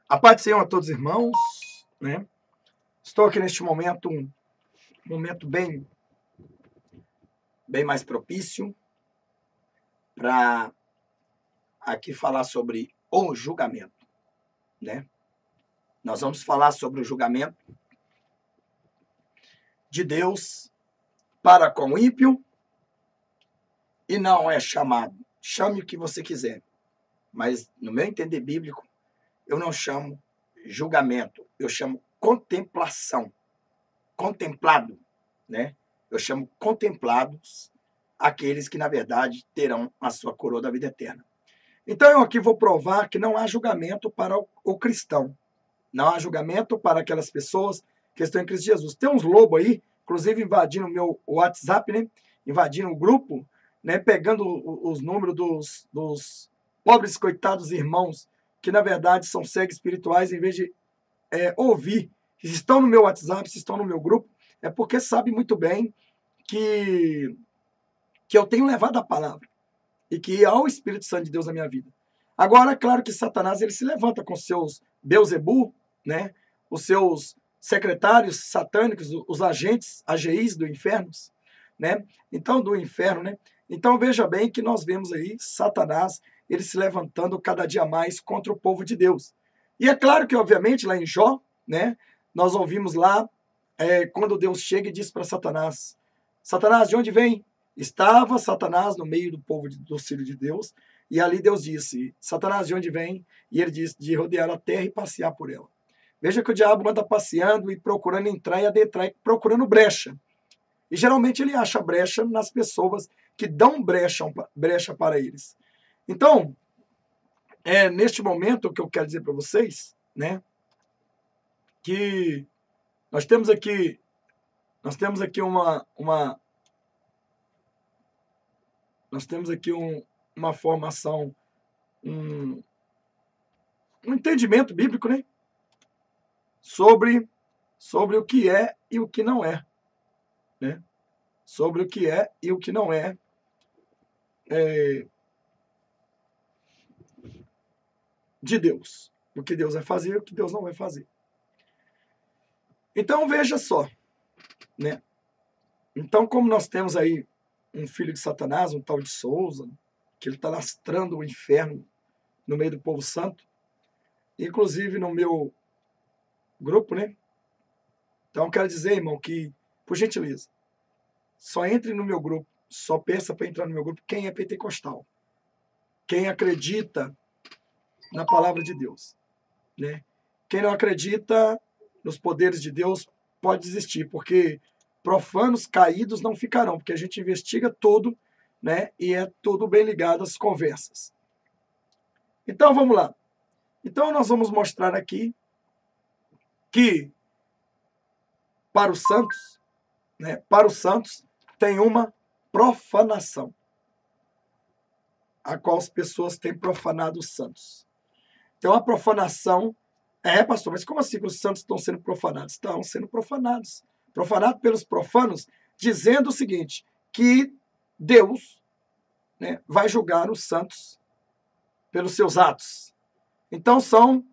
A paz do Senhor a todos os irmãos, né? Estou aqui neste momento, um momento bem mais propício para aqui falar sobre o julgamento, né? Nós vamos falar sobre o julgamento de Deus para com o ímpio e não é chamado. Chame o que você quiser, mas no meu entender bíblico, eu não chamo julgamento, eu chamo contemplação. Contemplado, né? Eu chamo contemplados aqueles que, na verdade, terão a sua coroa da vida eterna. Então, eu aqui vou provar que não há julgamento para o cristão. Não há julgamento para aquelas pessoas que estão em Cristo Jesus. Tem uns lobos aí, inclusive invadindo o meu WhatsApp, né? Invadindo o grupo, né? Pegando os números dos pobres, coitados irmãos, que, na verdade, são cegos espirituais, em vez de ouvir. Se estão no meu WhatsApp, se estão no meu grupo, é porque sabem muito bem que eu tenho levado a palavra e que há o Espírito Santo de Deus na minha vida. Agora, é claro que Satanás ele se levanta com seus Beuzebu, né? Os seus secretários satânicos, os agentes, AGIs do inferno, né? Então, do inferno, né? Então, veja bem que nós vemos aí Satanás ele se levantando cada dia mais contra o povo de Deus. E é claro que, obviamente, lá em Jó, né? Nós ouvimos lá quando Deus chega e diz para Satanás: Satanás, de onde vem? Estava Satanás no meio do povo do filho de Deus, e ali Deus disse: Satanás, de onde vem? E ele disse: de rodear a terra e passear por ela. Veja que o diabo anda passeando e procurando entrar e adentrar, procurando brecha. E geralmente ele acha brecha nas pessoas que dão brecha para eles. Então, neste momento, o que eu quero dizer para vocês, né, que nós temos aqui uma formação, um entendimento bíblico, né, sobre o que é e o que não é, né, sobre o que é e o que não é, de Deus, o que Deus vai fazer e o que Deus não vai fazer. Então veja só, né? Então, como nós temos aí um filho de Satanás, um tal de Souza, que ele está lastrando o inferno no meio do povo santo, inclusive no meu grupo, né? Então, eu quero dizer, irmão, que, por gentileza, só entre no meu grupo, só peça para entrar no meu grupo quem é pentecostal, quem acredita na palavra de Deus, né? Quem não acredita nos poderes de Deus pode desistir, porque profanos caídos não ficarão, porque a gente investiga tudo, né? E é tudo bem ligado às conversas. Então, vamos lá. Então, nós vamos mostrar aqui que para os santos, né? Para os santos tem uma profanação, a qual as pessoas têm profanado os santos. Então, a profanação pastor, mas como assim que os santos estão sendo profanados? Estão sendo profanados. Profanados pelos profanos, dizendo o seguinte, que Deus, né, vai julgar os santos pelos seus atos. Então são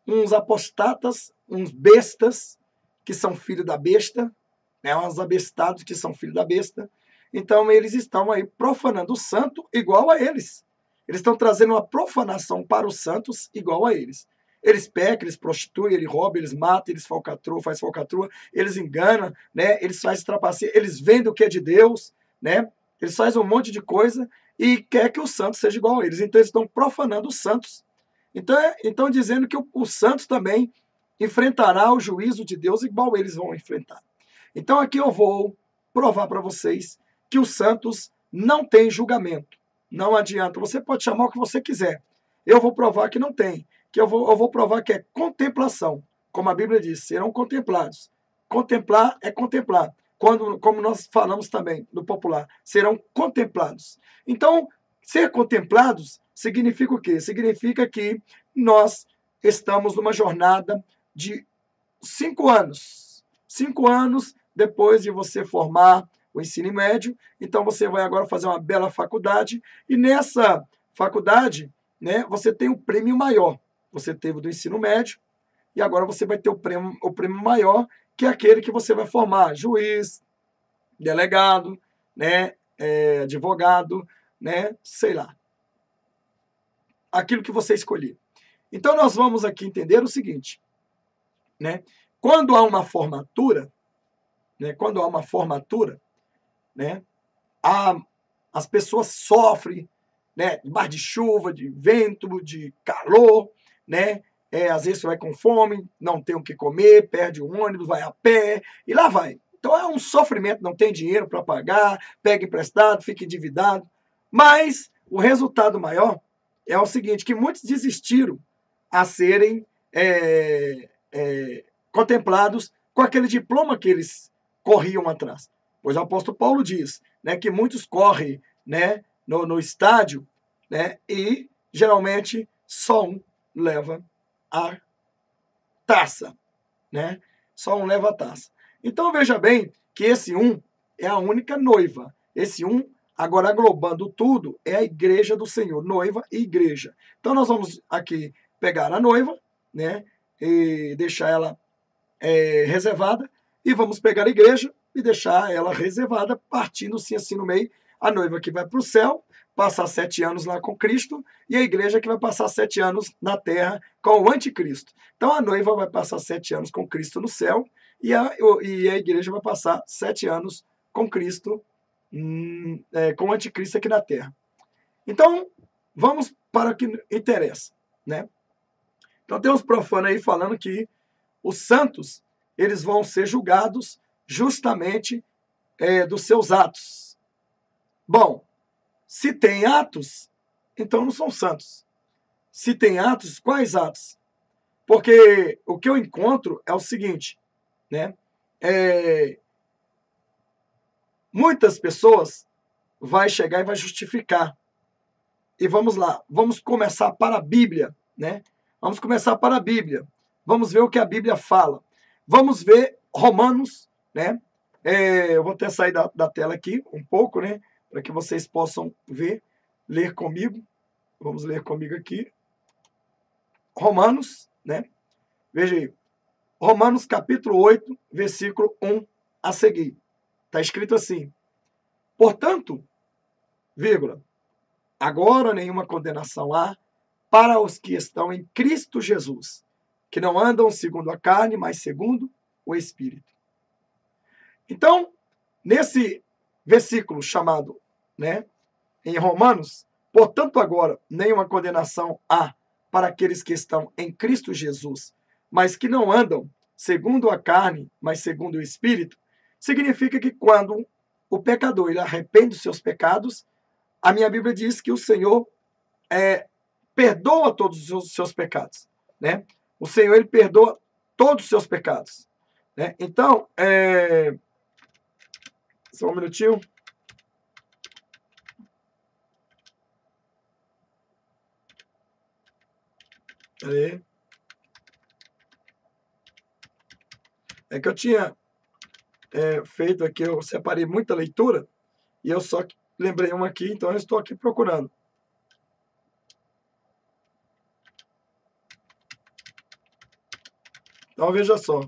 uns apostatas, uns bestas, que são filho da besta, né, uns abestados que são filho da besta. Então eles estão aí profanando o santo igual a eles. Eles estão trazendo uma profanação para os santos igual a eles. Eles pecam, eles prostituem, eles roubam, eles matam, eles fazem falcatrua, eles enganam, né? Eles fazem trapaceia, eles vendem o que é de Deus, né? Eles fazem um monte de coisa e quer que o santo seja igual a eles. Então eles estão profanando os santos. Então dizendo que o santos também enfrentará o juízo de Deus igual eles vão enfrentar. Então aqui eu vou provar para vocês que os santos não têm julgamento. Não adianta. Você pode chamar o que você quiser. Eu vou provar que não tem. Que eu vou provar que é contemplação. Como a Bíblia diz, serão contemplados. Contemplar é contemplar. Como nós falamos também no popular, serão contemplados. Então, ser contemplados significa o quê? Significa que nós estamos numa jornada de 5 anos. 5 anos depois de você formar o ensino médio, então você vai agora fazer uma bela faculdade, e nessa faculdade, né, você tem um prêmio maior. você teve do ensino médio, e agora você vai ter o prêmio maior, que é aquele que você vai formar juiz, delegado, né, advogado, né, sei lá, aquilo que você escolher. Então nós vamos aqui entender o seguinte, né, quando há uma formatura, né, as pessoas sofrem, né, debaixo de chuva, de vento, de calor, né, às vezes você vai com fome, não tem o que comer, perde o ônibus, vai a pé, e lá vai. Então é um sofrimento, não tem dinheiro para pagar, pega emprestado, fica endividado. Mas o resultado maior é o seguinte, que muitos desistiram a serem contemplados com aquele diploma que eles corriam atrás. Pois o apóstolo Paulo diz, né, que muitos correm, né, no estádio, né, e geralmente só um leva a taça, né? Só um leva a taça. Então veja bem que esse um é a única noiva. Esse um, agora aglobando tudo, é a igreja do Senhor, noiva e igreja. Então nós vamos aqui pegar a noiva, né, e deixar ela reservada, e vamos pegar a igreja e deixar ela reservada, partindo-se assim no meio, a noiva que vai para o céu, passar 7 anos lá com Cristo, e a igreja que vai passar 7 anos na terra com o anticristo. Então a noiva vai passar 7 anos com Cristo no céu, e a igreja vai passar 7 anos com Cristo, com o anticristo aqui na terra. Então, vamos para o que interessa, né? Então tem uns profanos aí falando que os santos, eles vão ser julgados justamente dos seus atos. Bom, se tem atos, então não são santos. Se tem atos, quais atos? Porque o que eu encontro é o seguinte, né? Muitas pessoas vai chegar e vai justificar. E vamos lá, vamos começar para a Bíblia, né? Vamos começar para a Bíblia. Vamos ver o que a Bíblia fala. Vamos ver Romanos, né? Eu vou até sair da tela aqui um pouco, né? Para que vocês possam ver, ler comigo. Vamos ler comigo aqui. Romanos, né? Veja aí. Romanos capítulo 8, versículo 1 a seguir. Está escrito assim. Portanto, vírgula, agora nenhuma condenação há para os que estão em Cristo Jesus, que não andam segundo a carne, mas segundo o Espírito. Então, nesse versículo chamado, né, em Romanos, portanto agora nenhuma condenação há para aqueles que estão em Cristo Jesus, mas que não andam segundo a carne, mas segundo o Espírito, significa que quando o pecador ele arrepende dos seus pecados, a minha Bíblia diz que o Senhor perdoa todos os seus pecados, né? O Senhor ele perdoa todos os seus pecados, né? Então, só um minutinho. Peraí. É que eu tinha feito aqui, eu separei muita leitura e eu só lembrei uma aqui, então eu estou aqui procurando. Então veja só.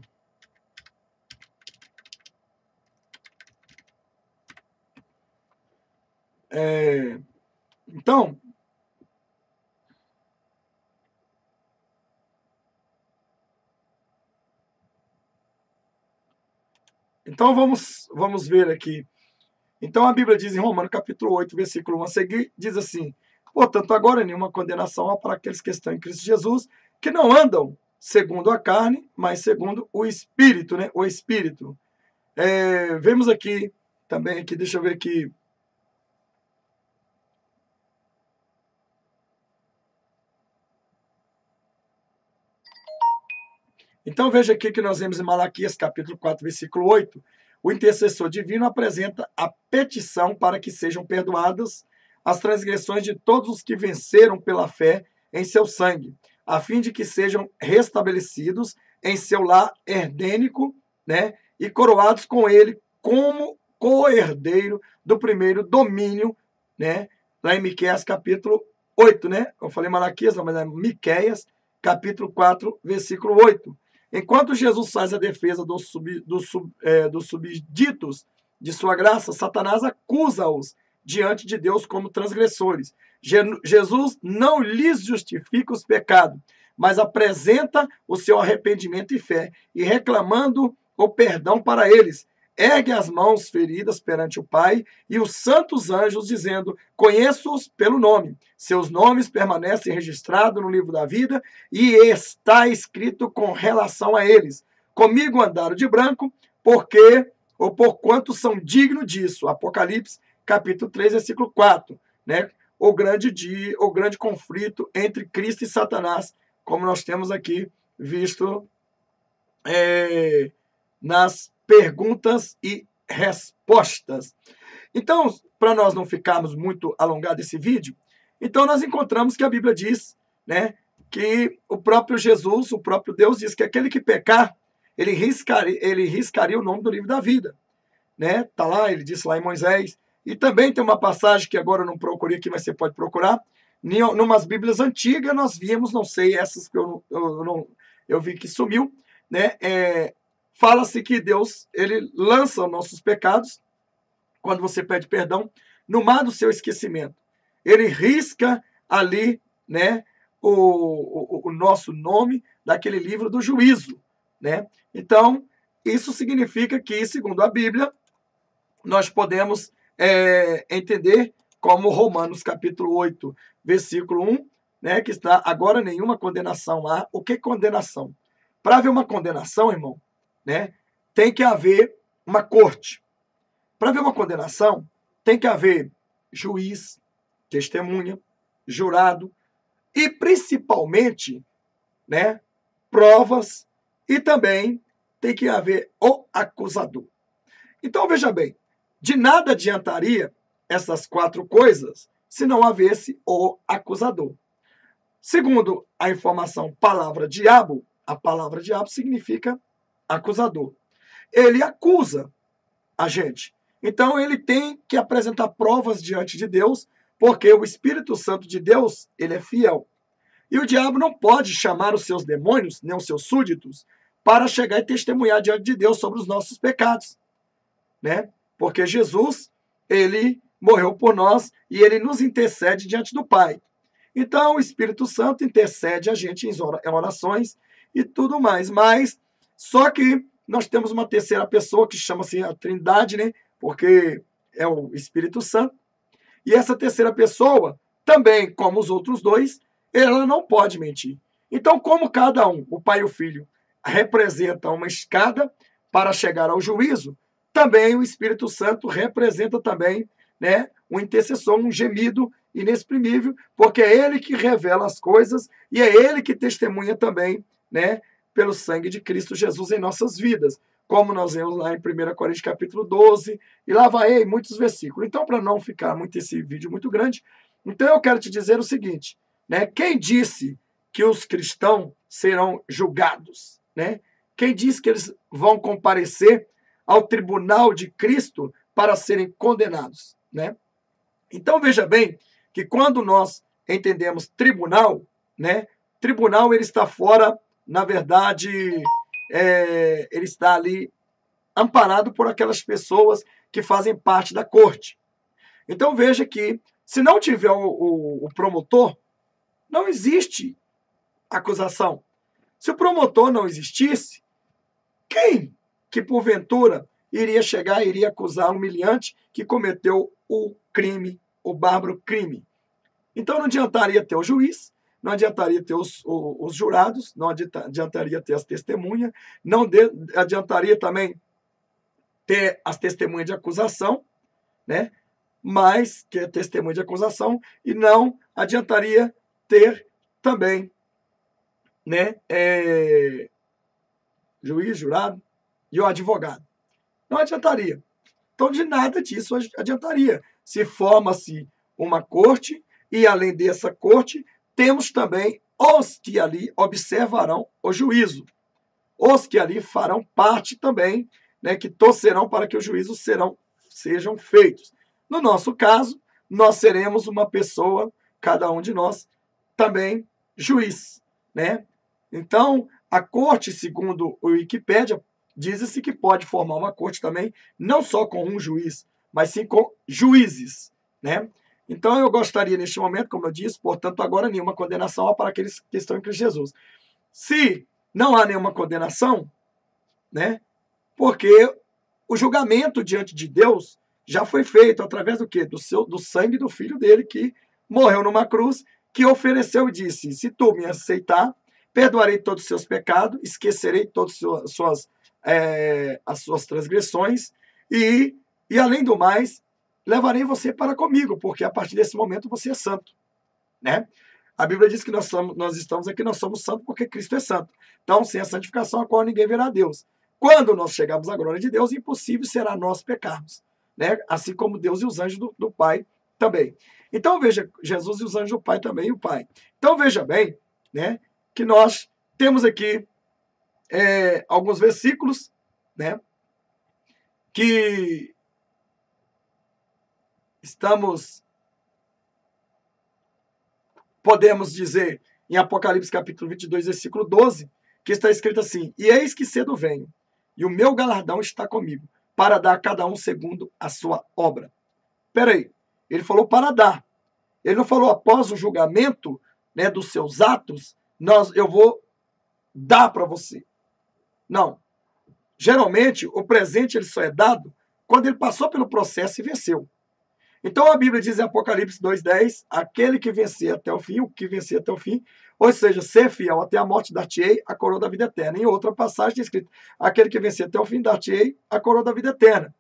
Então, vamos ver aqui. Então a Bíblia diz em Romanos capítulo 8, versículo 1 a seguir, diz assim: portanto, agora nenhuma condenação há para aqueles que estão em Cristo Jesus, que não andam segundo a carne, mas segundo o Espírito, né? O Espírito. Vemos aqui também, aqui, deixa eu ver aqui. Então veja aqui que nós vemos em Malaquias capítulo 4, versículo 8, o intercessor divino apresenta a petição para que sejam perdoadas as transgressões de todos os que venceram pela fé em seu sangue, a fim de que sejam restabelecidos em seu lar herdênico, né, e coroados com ele como co-herdeiro do primeiro domínio, né, lá em Miqueias capítulo 8, né? Eu falei Malaquias, não, mas é Miqueias capítulo 4, versículo 8. Enquanto Jesus faz a defesa dos subditos de sua graça, Satanás acusa-os diante de Deus como transgressores. Jesus não lhes justifica os pecados, mas apresenta o seu arrependimento e fé, e reclamando o perdão para eles, ergue as mãos feridas perante o Pai e os santos anjos, dizendo: conheço-os pelo nome. Seus nomes permanecem registrados no livro da vida e está escrito com relação a eles: comigo andaram de branco, porque ou porquanto são dignos disso. Apocalipse, capítulo 3, versículo 4. Né? O grande conflito entre Cristo e Satanás, como nós temos aqui visto nas perguntas e respostas. Então, para nós não ficarmos muito alongados esse vídeo, então nós encontramos que a Bíblia diz, né, que o próprio Jesus, o próprio Deus diz que aquele que pecar, ele riscaria o nome do livro da vida, né? Tá lá, ele disse lá em Moisés. E também tem uma passagem que agora eu não procurei aqui, mas você pode procurar. Em umas Bíblias antigas nós vimos, não sei, essas que eu vi que sumiu, né? Fala-se que Deus, ele lança os nossos pecados, quando você pede perdão, no mar do seu esquecimento. Ele risca ali, né, o nosso nome daquele livro do juízo, né? Então, isso significa que, segundo a Bíblia, nós podemos entender como Romanos capítulo 8, versículo 1, né, que está: agora nenhuma condenação há. O que é condenação? Para haver uma condenação, irmão, né, tem que haver uma corte. Para haver uma condenação, tem que haver juiz, testemunha, jurado e, principalmente, né, provas, e também tem que haver o acusador. Então, veja bem, de nada adiantaria essas quatro coisas se não havesse o acusador. Segundo a informação palavra-diabo, a palavra diabo significa acusador. Ele acusa a gente. Então, ele tem que apresentar provas diante de Deus, porque o Espírito Santo de Deus, ele é fiel. E o diabo não pode chamar os seus demônios, nem os seus súditos, para chegar e testemunhar diante de Deus sobre os nossos pecados, né? Porque Jesus, ele morreu por nós e ele nos intercede diante do Pai. Então, o Espírito Santo intercede a gente em orações e tudo mais. Mas, só que nós temos uma terceira pessoa que chama-se a Trindade, né? Porque é o Espírito Santo. E essa terceira pessoa, também como os outros dois, ela não pode mentir. Então, como cada um, o Pai e o Filho, representa uma escada para chegar ao juízo, também o Espírito Santo representa também, né, um intercessor, um gemido inexprimível, porque é ele que revela as coisas e é ele que testemunha também, né, pelo sangue de Cristo Jesus em nossas vidas, como nós vemos lá em 1 Coríntios capítulo 12, e lá vai muitos versículos. Então, para não ficar muito esse vídeo muito grande, então eu quero te dizer o seguinte, né, quem disse que os cristãos serão julgados, né? Quem disse que eles vão comparecer ao tribunal de Cristo para serem condenados, né? Então, veja bem que quando nós entendemos tribunal, né? Tribunal, ele está fora, na verdade, ele está ali amparado por aquelas pessoas que fazem parte da corte. Então, veja que se não tiver o promotor, não existe acusação. Se o promotor não existisse, quem que porventura iria chegar e iria acusar um humilhante que cometeu o crime, o bárbaro crime? Então não adiantaria ter o juiz, não adiantaria ter os jurados, não adiantaria ter as testemunhas, não adiantaria também ter as testemunhas de acusação, né? Mas que é testemunha de acusação, e não adiantaria ter também, né, juiz, jurado e o advogado. Não adiantaria. Então, de nada disso adiantaria. Se forma-se uma corte, e além dessa corte, temos também os que ali observarão o juízo. Os que ali farão parte também, né, que torcerão para que os juízos sejam feitos. No nosso caso, nós seremos uma pessoa, cada um de nós, também juiz, né? Então, a corte, segundo o Wikipédia, diz-se que pode formar uma corte também, não só com um juiz, mas sim com juízes, né? Então, eu gostaria, neste momento, como eu disse, portanto, agora nenhuma condenação há para aqueles que estão em Cristo Jesus. Se não há nenhuma condenação, né? Porque o julgamento diante de Deus já foi feito através do quê? Do sangue do filho dele que morreu numa cruz, que ofereceu e disse: se tu me aceitar, perdoarei todos os seus pecados, esquecerei todas as suas transgressões e, além do mais, levarei você para comigo, porque a partir desse momento você é santo, né? A Bíblia diz que nós estamos aqui, nós somos santos porque Cristo é santo. Então, sem a santificação, a qual ninguém verá a Deus. Quando nós chegarmos à glória de Deus, impossível será nós pecarmos, né? Assim como Deus e os anjos do Pai também. Então, veja, Jesus e os anjos do Pai também, e o Pai. Então, veja bem, né, que nós temos aqui alguns versículos, né, que podemos dizer em Apocalipse capítulo 22, versículo 12, que está escrito assim: e eis que cedo venho, e o meu galardão está comigo, para dar a cada um segundo a sua obra. Peraí, ele falou para dar. Ele não falou após o julgamento, né, dos seus atos, eu vou dar para você. Não. Geralmente, o presente ele só é dado quando ele passou pelo processo e venceu. Então a Bíblia diz em Apocalipse 2,10, aquele que vencer até o fim, o que vencer até o fim, ou seja, ser fiel até a morte, dar-te-ei a coroa da vida eterna. Em outra passagem está escrito, aquele que vencer até o fim, dar-te-ei a coroa da vida eterna.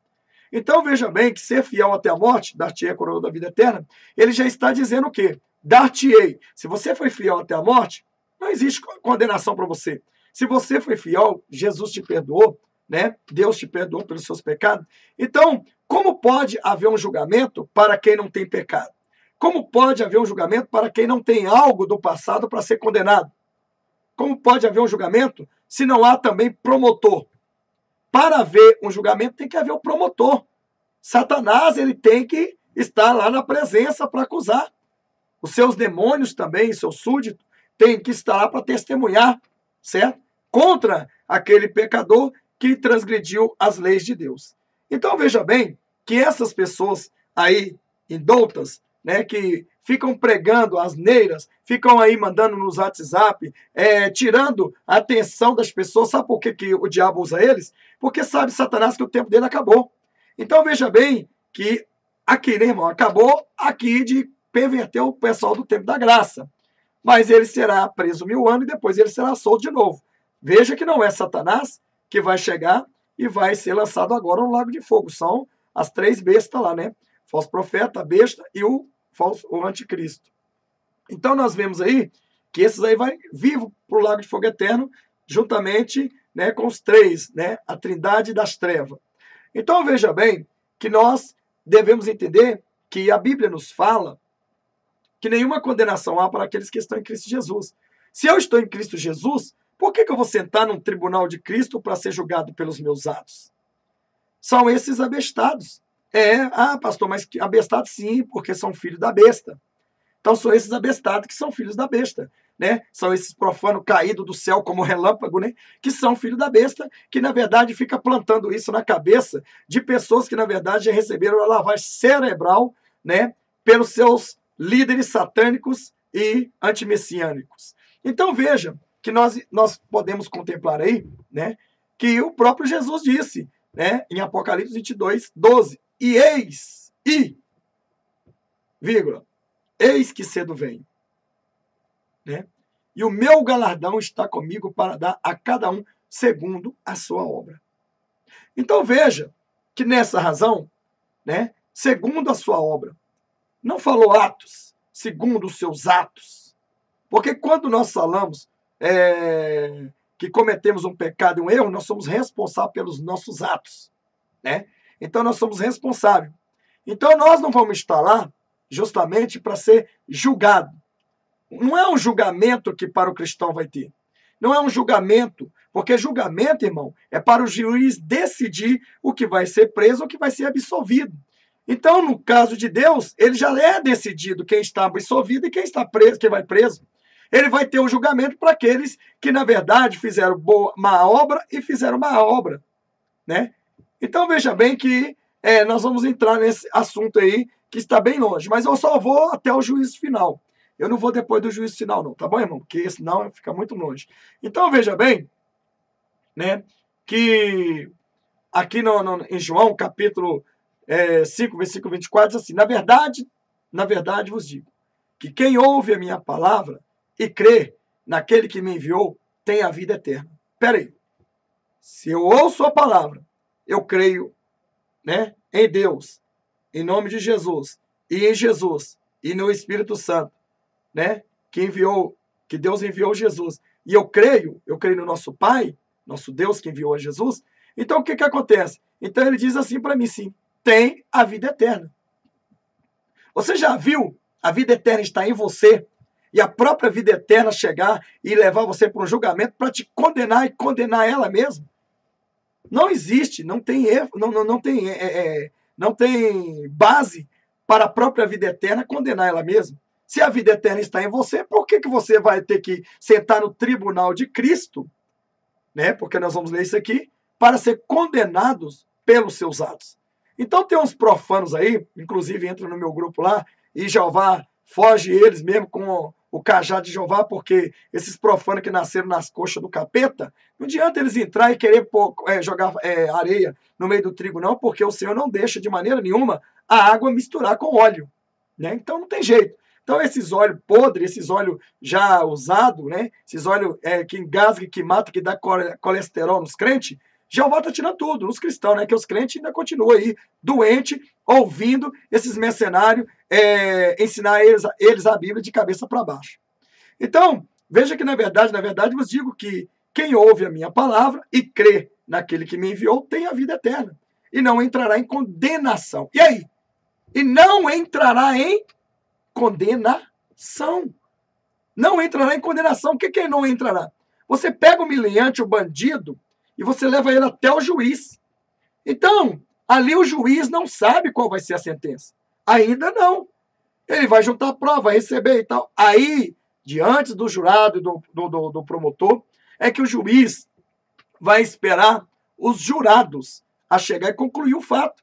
Então veja bem que ser fiel até a morte, dar-te-ei a coroa da vida eterna, ele já está dizendo o quê? Dar-te-ei. Se você foi fiel até a morte, não existe condenação para você. Se você foi fiel, Jesus te perdoou, né? Deus te perdoou pelos seus pecados. Então, como pode haver um julgamento para quem não tem pecado? Como pode haver um julgamento para quem não tem algo do passado para ser condenado? Como pode haver um julgamento se não há também promotor? Para haver um julgamento tem que haver o promotor. Satanás ele tem que estar lá na presença para acusar. Os seus demônios também, seus súditos, têm que estar lá para testemunhar, certo? Contra aquele pecador que transgrediu as leis de Deus. Então veja bem que essas pessoas aí, indoutas, né, que ficam pregando asneiras, ficam aí mandando nos WhatsApp, tirando a atenção das pessoas. Sabe por que o diabo usa eles? Porque sabe Satanás que o tempo dele acabou. Então veja bem que aqui, né, irmão, acabou aqui de perverter o pessoal do tempo da graça. Mas ele será preso 1000 anos e depois ele será solto de novo. Veja que não é Satanás que vai chegar e vai ser lançado agora no lago de fogo. São as 3 bestas lá, né? Falso profeta, a besta e o anticristo. Então nós vemos aí que esses aí vai vivo para o lago de fogo eterno, juntamente, né, com os 3, né? A trindade das trevas. Então veja bem que nós devemos entender que a Bíblia nos fala que nenhuma condenação há para aqueles que estão em Cristo Jesus. Se eu estou em Cristo Jesus, por que eu vou sentar num tribunal de Cristo para ser julgado pelos meus atos? São esses abestados. Pastor, mas abestados sim, porque são filhos da besta. Então são esses abestados que são filhos da besta, né? São esses profanos caídos do céu como relâmpago, né? Que são filhos da besta, que na verdade fica plantando isso na cabeça de pessoas que na verdade já receberam a lavagem cerebral, né? Pelos seus líderes satânicos e antimessiânicos. Então veja que nós podemos contemplar aí, né? Que o próprio Jesus disse, né? Em Apocalipse 22, 12, vírgula, eis que cedo venho, né? E o meu galardão está comigo para dar a cada um segundo a sua obra. Então veja que nessa razão, né, segundo a sua obra, não falou atos, segundo os seus atos. Porque quando nós falamos que cometemos um pecado e um erro, nós somos responsáveis pelos nossos atos, né? Então nós somos responsáveis. Então nós não vamos estar lá justamente para ser julgado. Não é um julgamento que para o cristão vai ter. Não é um julgamento, porque julgamento, irmão, é para o juiz decidir o que vai ser preso ou o que vai ser absolvido. Então, no caso de Deus, ele já é decidido quem está absolvido e quem está preso, quem vai preso. Ele vai ter um julgamento para aqueles que, na verdade, fizeram má obra e fizeram má obra, né? Então, veja bem que nós vamos entrar nesse assunto aí, que está bem longe, mas eu só vou até o juízo final. Eu não vou depois do juízo final, não, tá bom, irmão? Porque senão fica muito longe. Então, veja bem, né, que aqui em João, capítulo 5, versículo 24, diz assim, na verdade vos digo, que quem ouve a minha palavra e crê naquele que me enviou, tem a vida eterna. Espera aí. Se eu ouço a palavra, eu creio, né, em Deus, em nome de Jesus, e em Jesus, e no Espírito Santo, né, que Deus enviou Jesus, e eu creio no nosso Pai, nosso Deus que enviou a Jesus, então o que acontece? Então ele diz assim para mim, sim, tem a vida eterna. Você já viu a vida eterna estar em você e a própria vida eterna chegar e levar você para um julgamento para te condenar e condenar ela mesma? Não existe, não tem erro, não tem base para a própria vida eterna condenar ela mesma. Se a vida eterna está em você, por que você vai ter que sentar no tribunal de Cristo, né? Porque nós vamos ler isso aqui, para ser condenados pelos seus atos. Então tem uns profanos aí, inclusive entra no meu grupo lá, e Jeová foge eles mesmo com o cajado de Jeová, porque esses profanos que nasceram nas coxas do capeta, não adianta eles entrar e querer jogar areia no meio do trigo, não, porque o Senhor não deixa de maneira nenhuma a água misturar com óleo, né? Então não tem jeito. Então esses óleos podres, esses óleos já usados, né? Esses óleos que engasga, que mata, que dá colesterol nos crentes, Jeová está tirando tudo, nos cristãos, né? Que os crentes ainda continuam aí, doente, ouvindo esses mercenários ensinar eles a Bíblia de cabeça para baixo. Então, veja que, na verdade, vos digo que quem ouve a minha palavra e crê naquele que me enviou tem a vida eterna e não entrará em condenação. E aí? E não entrará em condenação. Não entrará em condenação. O que não entrará? Você pega o meliante, o bandido, e você leva ele até o juiz. Então, ali o juiz não sabe qual vai ser a sentença. Ainda não. Ele vai juntar a prova, vai receber e tal. Aí, diante do jurado e do promotor, é que o juiz vai esperar os jurados a chegar e concluir o fato.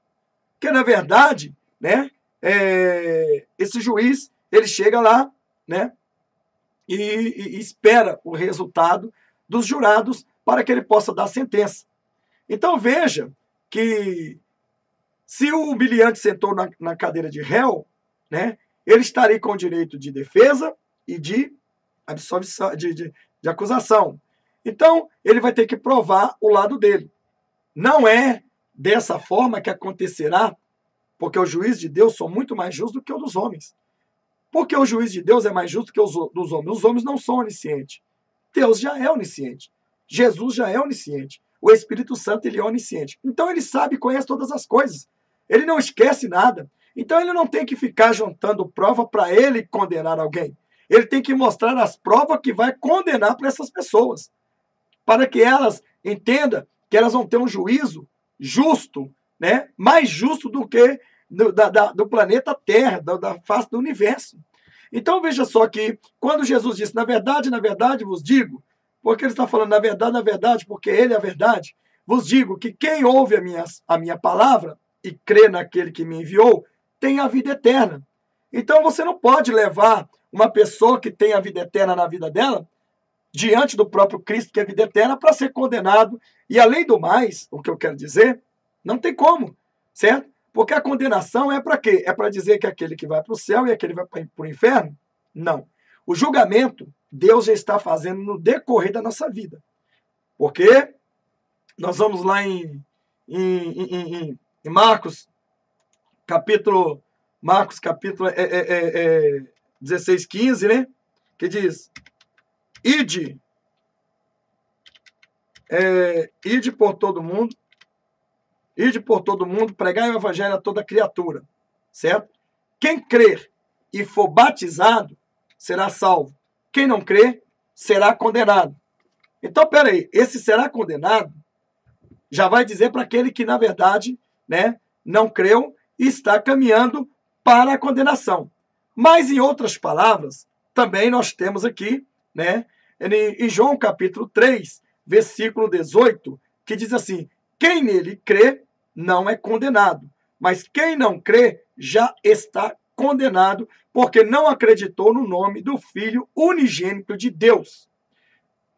Porque, na verdade, né, esse juiz, ele chega lá, né, e espera o resultado dos jurados para que ele possa dar sentença. Então, veja que se o humilhante sentou na cadeira de réu, né, ele estaria com o direito de defesa e de absolvição, de acusação. Então, ele vai ter que provar o lado dele. Não é dessa forma que acontecerá, porque o juiz de Deus são muito mais justos do que o dos homens. Porque o juiz de Deus é mais justo que o dos homens. Os homens não são oniscientes. Deus já é onisciente. Jesus já é onisciente. O Espírito Santo, ele é onisciente. Então, ele sabe e conhece todas as coisas. Ele não esquece nada. Então, ele não tem que ficar juntando prova para ele condenar alguém. Ele tem que mostrar as provas que vai condenar para essas pessoas. Para que elas entendam que elas vão ter um juízo justo, né? Mais justo do que do planeta Terra, da face do universo. Então, veja só que quando Jesus disse, na verdade vos digo, porque ele está falando na verdade, porque ele é a verdade, vos digo que quem ouve a minha palavra e crê naquele que me enviou, tem a vida eterna. Então, você não pode levar uma pessoa que tem a vida eterna na vida dela, diante do próprio Cristo, que é a vida eterna, para ser condenado. E, além do mais, o que eu quero dizer, não tem como, certo? Porque a condenação é para quê? É para dizer que aquele que vai para o céu e aquele que vai para o inferno? Não. O julgamento, Deus já está fazendo no decorrer da nossa vida. Porque nós vamos lá em Marcos, capítulo 16, 15, né? Que diz, ide por todo mundo, pregai o evangelho a toda criatura, certo? Quem crer e for batizado será salvo. Quem não crer será condenado. Então, peraí, esse será condenado já vai dizer para aquele que, na verdade, né, não creu e está caminhando para a condenação. Mas, em outras palavras, também nós temos aqui né? Em João capítulo 3, versículo 18, que diz assim: quem nele crê não é condenado, mas quem não crê já está condenado, porque não acreditou no nome do Filho unigênito de Deus,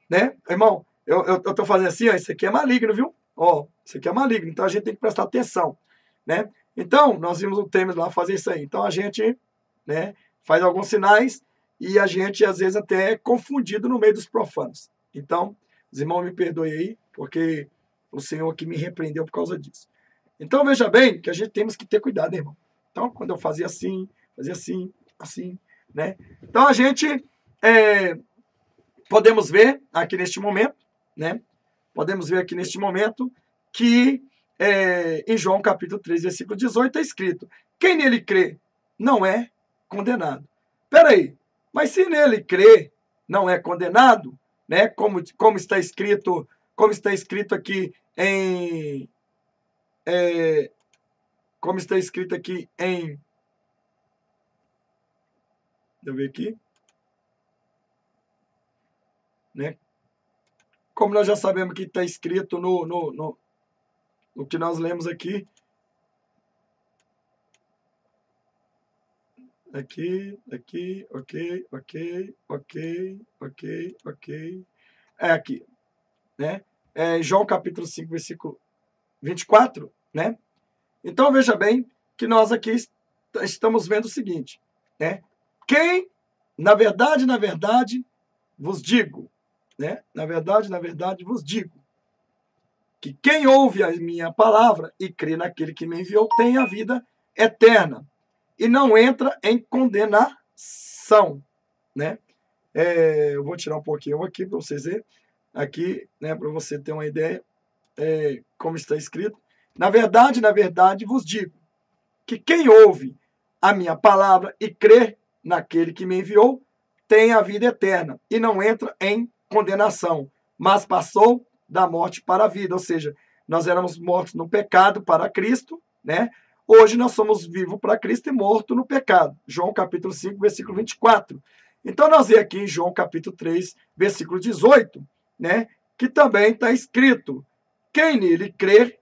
né? Irmão, eu tô fazendo assim, ó, isso aqui é maligno, viu? Ó, isso aqui é maligno, então a gente tem que prestar atenção, né? Então, nós vimos o Temes lá fazer isso aí. Então a gente, né, faz alguns sinais e a gente às vezes até é confundido no meio dos profanos. Então, os irmãos me perdoem aí, porque o Senhor aqui me repreendeu por causa disso. Então veja bem que a gente temos que ter cuidado, né, irmão? Então, quando eu fazia assim, assim, né? Então a gente podemos ver aqui neste momento, né? Podemos ver aqui neste momento que em João capítulo 3, versículo 18, está escrito: quem nele crê não é condenado. Espera aí, mas se nele crê não é condenado, né? Como está escrito aqui em como está escrito aqui em, deixa eu ver aqui, né? Como nós já sabemos que está escrito no que nós lemos aqui, ok. É aqui, né? João capítulo 5, versículo 24, né? Então veja bem que nós aqui estamos vendo o seguinte, né? Quem, na verdade, vos digo, né? Na verdade, vos digo que quem ouve a minha palavra e crê naquele que me enviou tem a vida eterna e não entra em condenação, né? Eu vou tirar um pouquinho aqui para vocês verem, aqui, né, para você ter uma ideia como está escrito. Na verdade, vos digo que quem ouve a minha palavra e crê naquele que me enviou tem a vida eterna e não entra em condenação, mas passou da morte para a vida. Ou seja, nós éramos mortos no pecado para Cristo, né? Hoje nós somos vivos para Cristo e mortos no pecado. João capítulo 5, versículo 24. Então nós vemos aqui em João capítulo 3, versículo 18, né? Que também está escrito: quem nele crer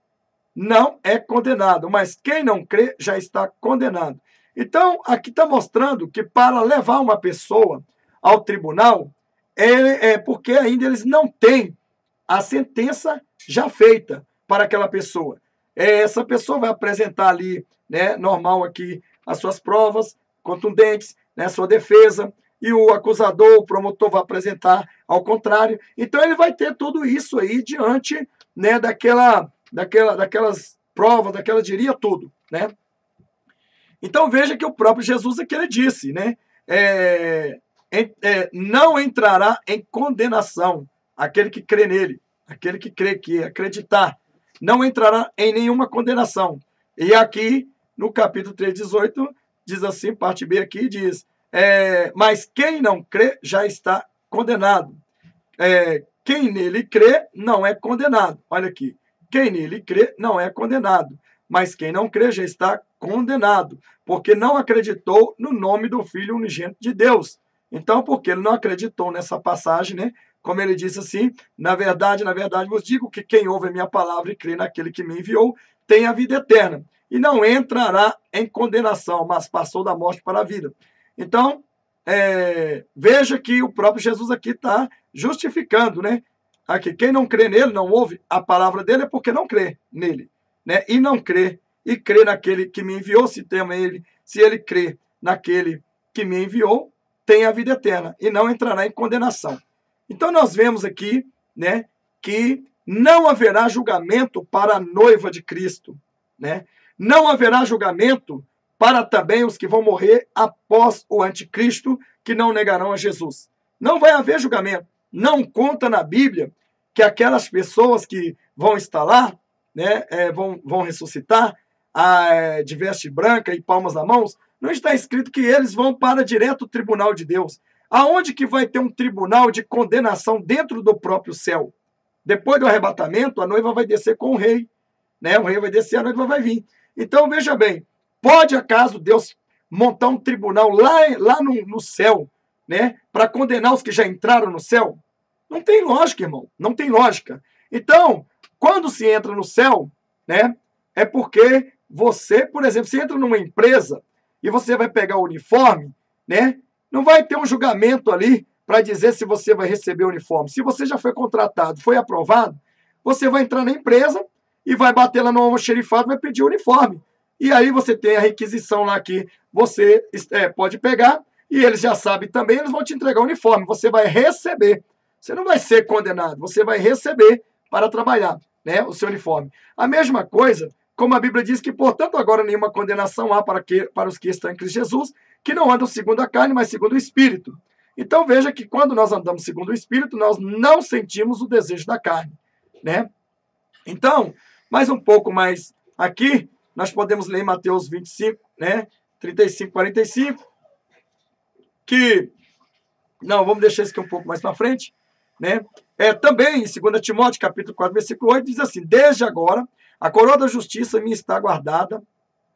não é condenado, mas quem não crê já está condenado. Então, aqui está mostrando que para levar uma pessoa ao tribunal é porque ainda eles não têm a sentença já feita para aquela pessoa. Essa pessoa vai apresentar ali, né, normal aqui, as suas provas contundentes, né, a sua defesa, e o acusador, o promotor vai apresentar ao contrário. Então ele vai ter tudo isso aí diante, né, daquelas provas, diria tudo, né? Então veja que o próprio Jesus aqui ele disse, né? Não entrará em condenação aquele que crê nele, aquele que crê, que acreditar, não entrará em nenhuma condenação. E aqui no capítulo 3, 18, diz assim, parte B aqui, diz: mas quem não crê já está condenado. Quem nele crê não é condenado. Olha aqui. Quem nele crê não é condenado, mas quem não crê já está condenado, porque não acreditou no nome do Filho unigênito de Deus. Então, porque ele não acreditou nessa passagem, né? Como ele disse assim: na verdade, vos digo que quem ouve a minha palavra e crê naquele que me enviou tem a vida eterna, e não entrará em condenação, mas passou da morte para a vida. Então, veja que o próprio Jesus aqui está justificando, né? Aqui, quem não crê nele, não ouve a palavra dele, é porque não crê nele, né? E não crê, e crê naquele que me enviou, se ele crê naquele que me enviou, tem a vida eterna, e não entrará em condenação. Então nós vemos aqui, né, que não haverá julgamento para a noiva de Cristo, né? Não haverá julgamento para também os que vão morrer após o anticristo, que não negarão a Jesus. Não vai haver julgamento. Não conta na Bíblia que aquelas pessoas que vão estar lá, né, vão ressuscitar, de veste branca e palmas na mão, não está escrito que eles vão para direto o tribunal de Deus. Aonde que vai ter um tribunal de condenação dentro do próprio céu? Depois do arrebatamento, a noiva vai descer com o rei, né? O rei vai descer, a noiva vai vir. Então, veja bem, pode acaso Deus montar um tribunal lá no céu, né, para condenar os que já entraram no céu? Não tem lógica, irmão. Não tem lógica. Então, quando se entra no céu, né, é porque você, por exemplo, se entra numa empresa e você vai pegar o uniforme, né, não vai ter um julgamento ali para dizer se você vai receber o uniforme. Se você já foi contratado, foi aprovado, você vai entrar na empresa e vai bater lá no almoxerifado, vai pedir o uniforme. E aí você tem a requisição lá que você pode pegar e eles já sabem também, eles vão te entregar o uniforme. Você vai receber. Você não vai ser condenado, você vai receber para trabalhar, né, o seu uniforme. A mesma coisa, como a Bíblia diz que, portanto, agora nenhuma condenação há para os que estão em Cristo Jesus, que não andam segundo a carne, mas segundo o Espírito. Então veja que quando nós andamos segundo o Espírito, nós não sentimos o desejo da carne, né? Então, mais um pouco mais aqui, nós podemos ler em Mateus 25, né, 35, 45, que, não, vamos deixar isso aqui um pouco mais para frente, né? Também em 2 Timóteo, capítulo 4, versículo 8, diz assim: desde agora, a coroa da justiça me está guardada,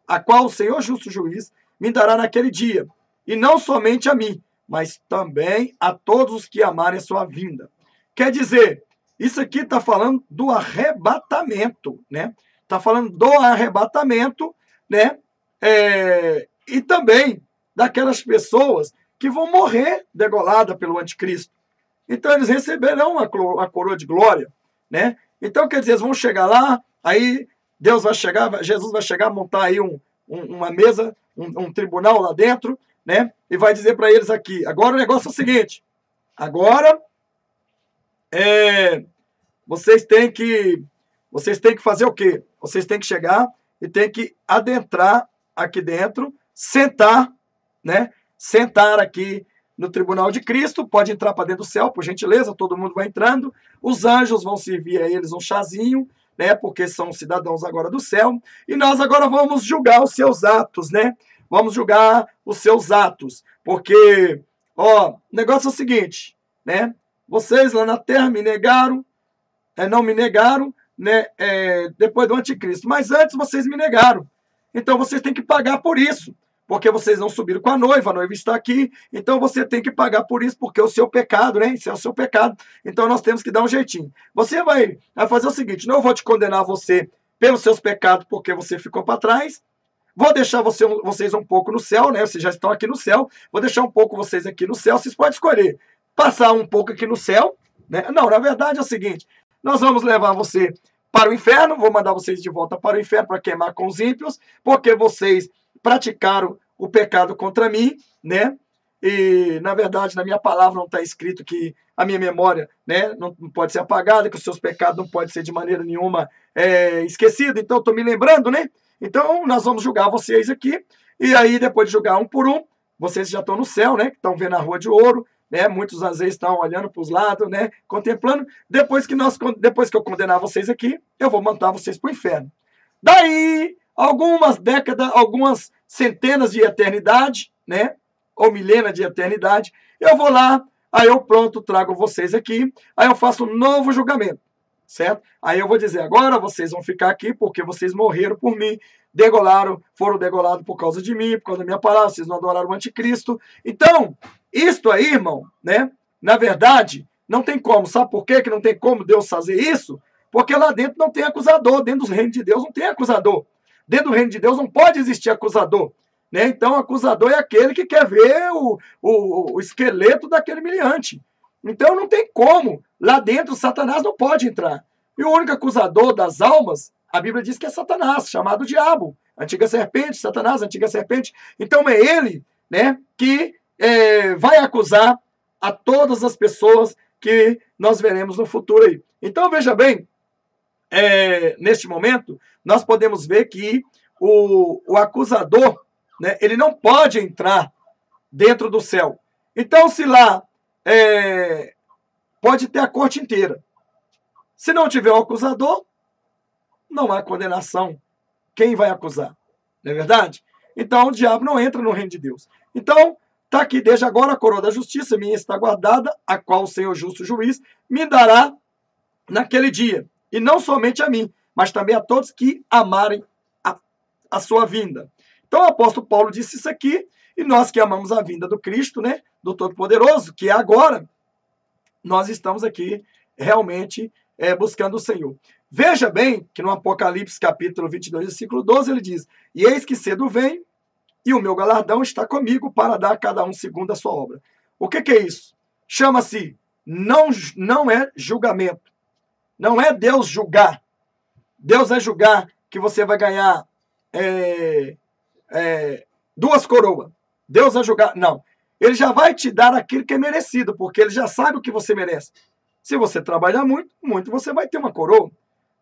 a qual o Senhor justo juiz me dará naquele dia, e não somente a mim, mas também a todos os que amarem a sua vinda. Quer dizer, isso aqui está falando do arrebatamento, né? Está falando do arrebatamento, né? E também daquelas pessoas que vão morrer degolada pelo anticristo. Então eles receberão a coroa de glória, né? Então, quer dizer, eles vão chegar lá, aí Deus vai chegar, Jesus vai chegar, montar aí uma mesa, um tribunal lá dentro, né? E vai dizer para eles aqui, agora o negócio é o seguinte, agora vocês têm que fazer o quê? Vocês têm que chegar e têm que adentrar aqui dentro, sentar, né? Sentar aqui no tribunal de Cristo, pode entrar para dentro do céu, por gentileza, todo mundo vai entrando, os anjos vão servir a eles um chazinho, né, porque são cidadãos agora do céu, e nós agora vamos julgar os seus atos, né, vamos julgar os seus atos, porque, o negócio é o seguinte, né, vocês lá na terra me negaram, não me negaram, né, depois do anticristo, mas antes vocês me negaram, então vocês têm que pagar por isso, porque vocês não subiram com a noiva está aqui, então você tem que pagar por isso, porque é o seu pecado, né? Isso é o seu pecado, então nós temos que dar um jeitinho. Você vai fazer o seguinte, não vou te condenar você pelos seus pecados, porque você ficou para trás, vou deixar vocês um pouco no céu, né? Vocês já estão aqui no céu, vou deixar um pouco vocês aqui no céu, vocês podem escolher passar um pouco aqui no céu, né? Não, na verdade é o seguinte, nós vamos levar você para o inferno, vou mandar vocês de volta para o inferno para queimar com os ímpios, porque vocês praticaram o pecado contra mim, né? E, na verdade, na minha palavra não está escrito que a minha memória, né, não pode ser apagada, que os seus pecados não podem ser de maneira nenhuma esquecidos. Então, estou me lembrando, né? Então, nós vamos julgar vocês aqui. E aí, depois de julgar um por um, vocês já estão no céu, né? Estão vendo a rua de ouro, né? Muitos, às vezes, estão olhando para os lados, né? Contemplando. Depois que eu condenar vocês aqui, eu vou mandar vocês para o inferno. Daí, algumas décadas, algumas centenas de eternidade, né? Ou milênios de eternidade, eu vou lá, aí eu pronto, trago vocês aqui, aí eu faço um novo julgamento, certo? Aí eu vou dizer, agora vocês vão ficar aqui porque vocês morreram por mim, foram degolados por causa de mim, por causa da minha palavra, vocês não adoraram o anticristo. Então, isto aí, irmão, né? Na verdade, não tem como. Sabe por quê que não tem como Deus fazer isso? Porque lá dentro não tem acusador, dentro do reino de Deus não tem acusador. Dentro do reino de Deus não pode existir acusador. Né? Então, o acusador é aquele que quer ver o esqueleto daquele humilhante. Então, não tem como. Lá dentro, Satanás não pode entrar. E o único acusador das almas, a Bíblia diz que é Satanás, chamado diabo. Antiga serpente, Satanás, antiga serpente. Então, é ele, né, que vai acusar a todas as pessoas que nós veremos no futuro aí. Então, veja bem, neste momento, nós podemos ver que o acusador, né, ele não pode entrar dentro do céu. Então, se lá pode ter a corte inteira. Se não tiver o acusador, não há condenação. Quem vai acusar? Não é verdade? Então, o diabo não entra no reino de Deus. Então, está aqui, desde agora a coroa da justiça minha está guardada, a qual o Senhor justo juiz me dará naquele dia. E não somente a mim, mas também a todos que amarem a sua vinda. Então o apóstolo Paulo disse isso aqui, E nós que amamos a vinda do Cristo, né, do Todo-Poderoso, que é agora, nós estamos aqui realmente buscando o Senhor. Veja bem que no Apocalipse capítulo 22, versículo 12, ele diz: e eis que cedo venho, e o meu galardão está comigo para dar a cada um segundo a sua obra. O que é isso? Chama-se, não é julgamento. Não é Deus julgar. Deus vai julgar que você vai ganhar duas coroas. Deus vai julgar. Não. Ele já vai te dar aquilo que é merecido, porque ele já sabe o que você merece. Se você trabalhar muito, muito você vai ter uma coroa.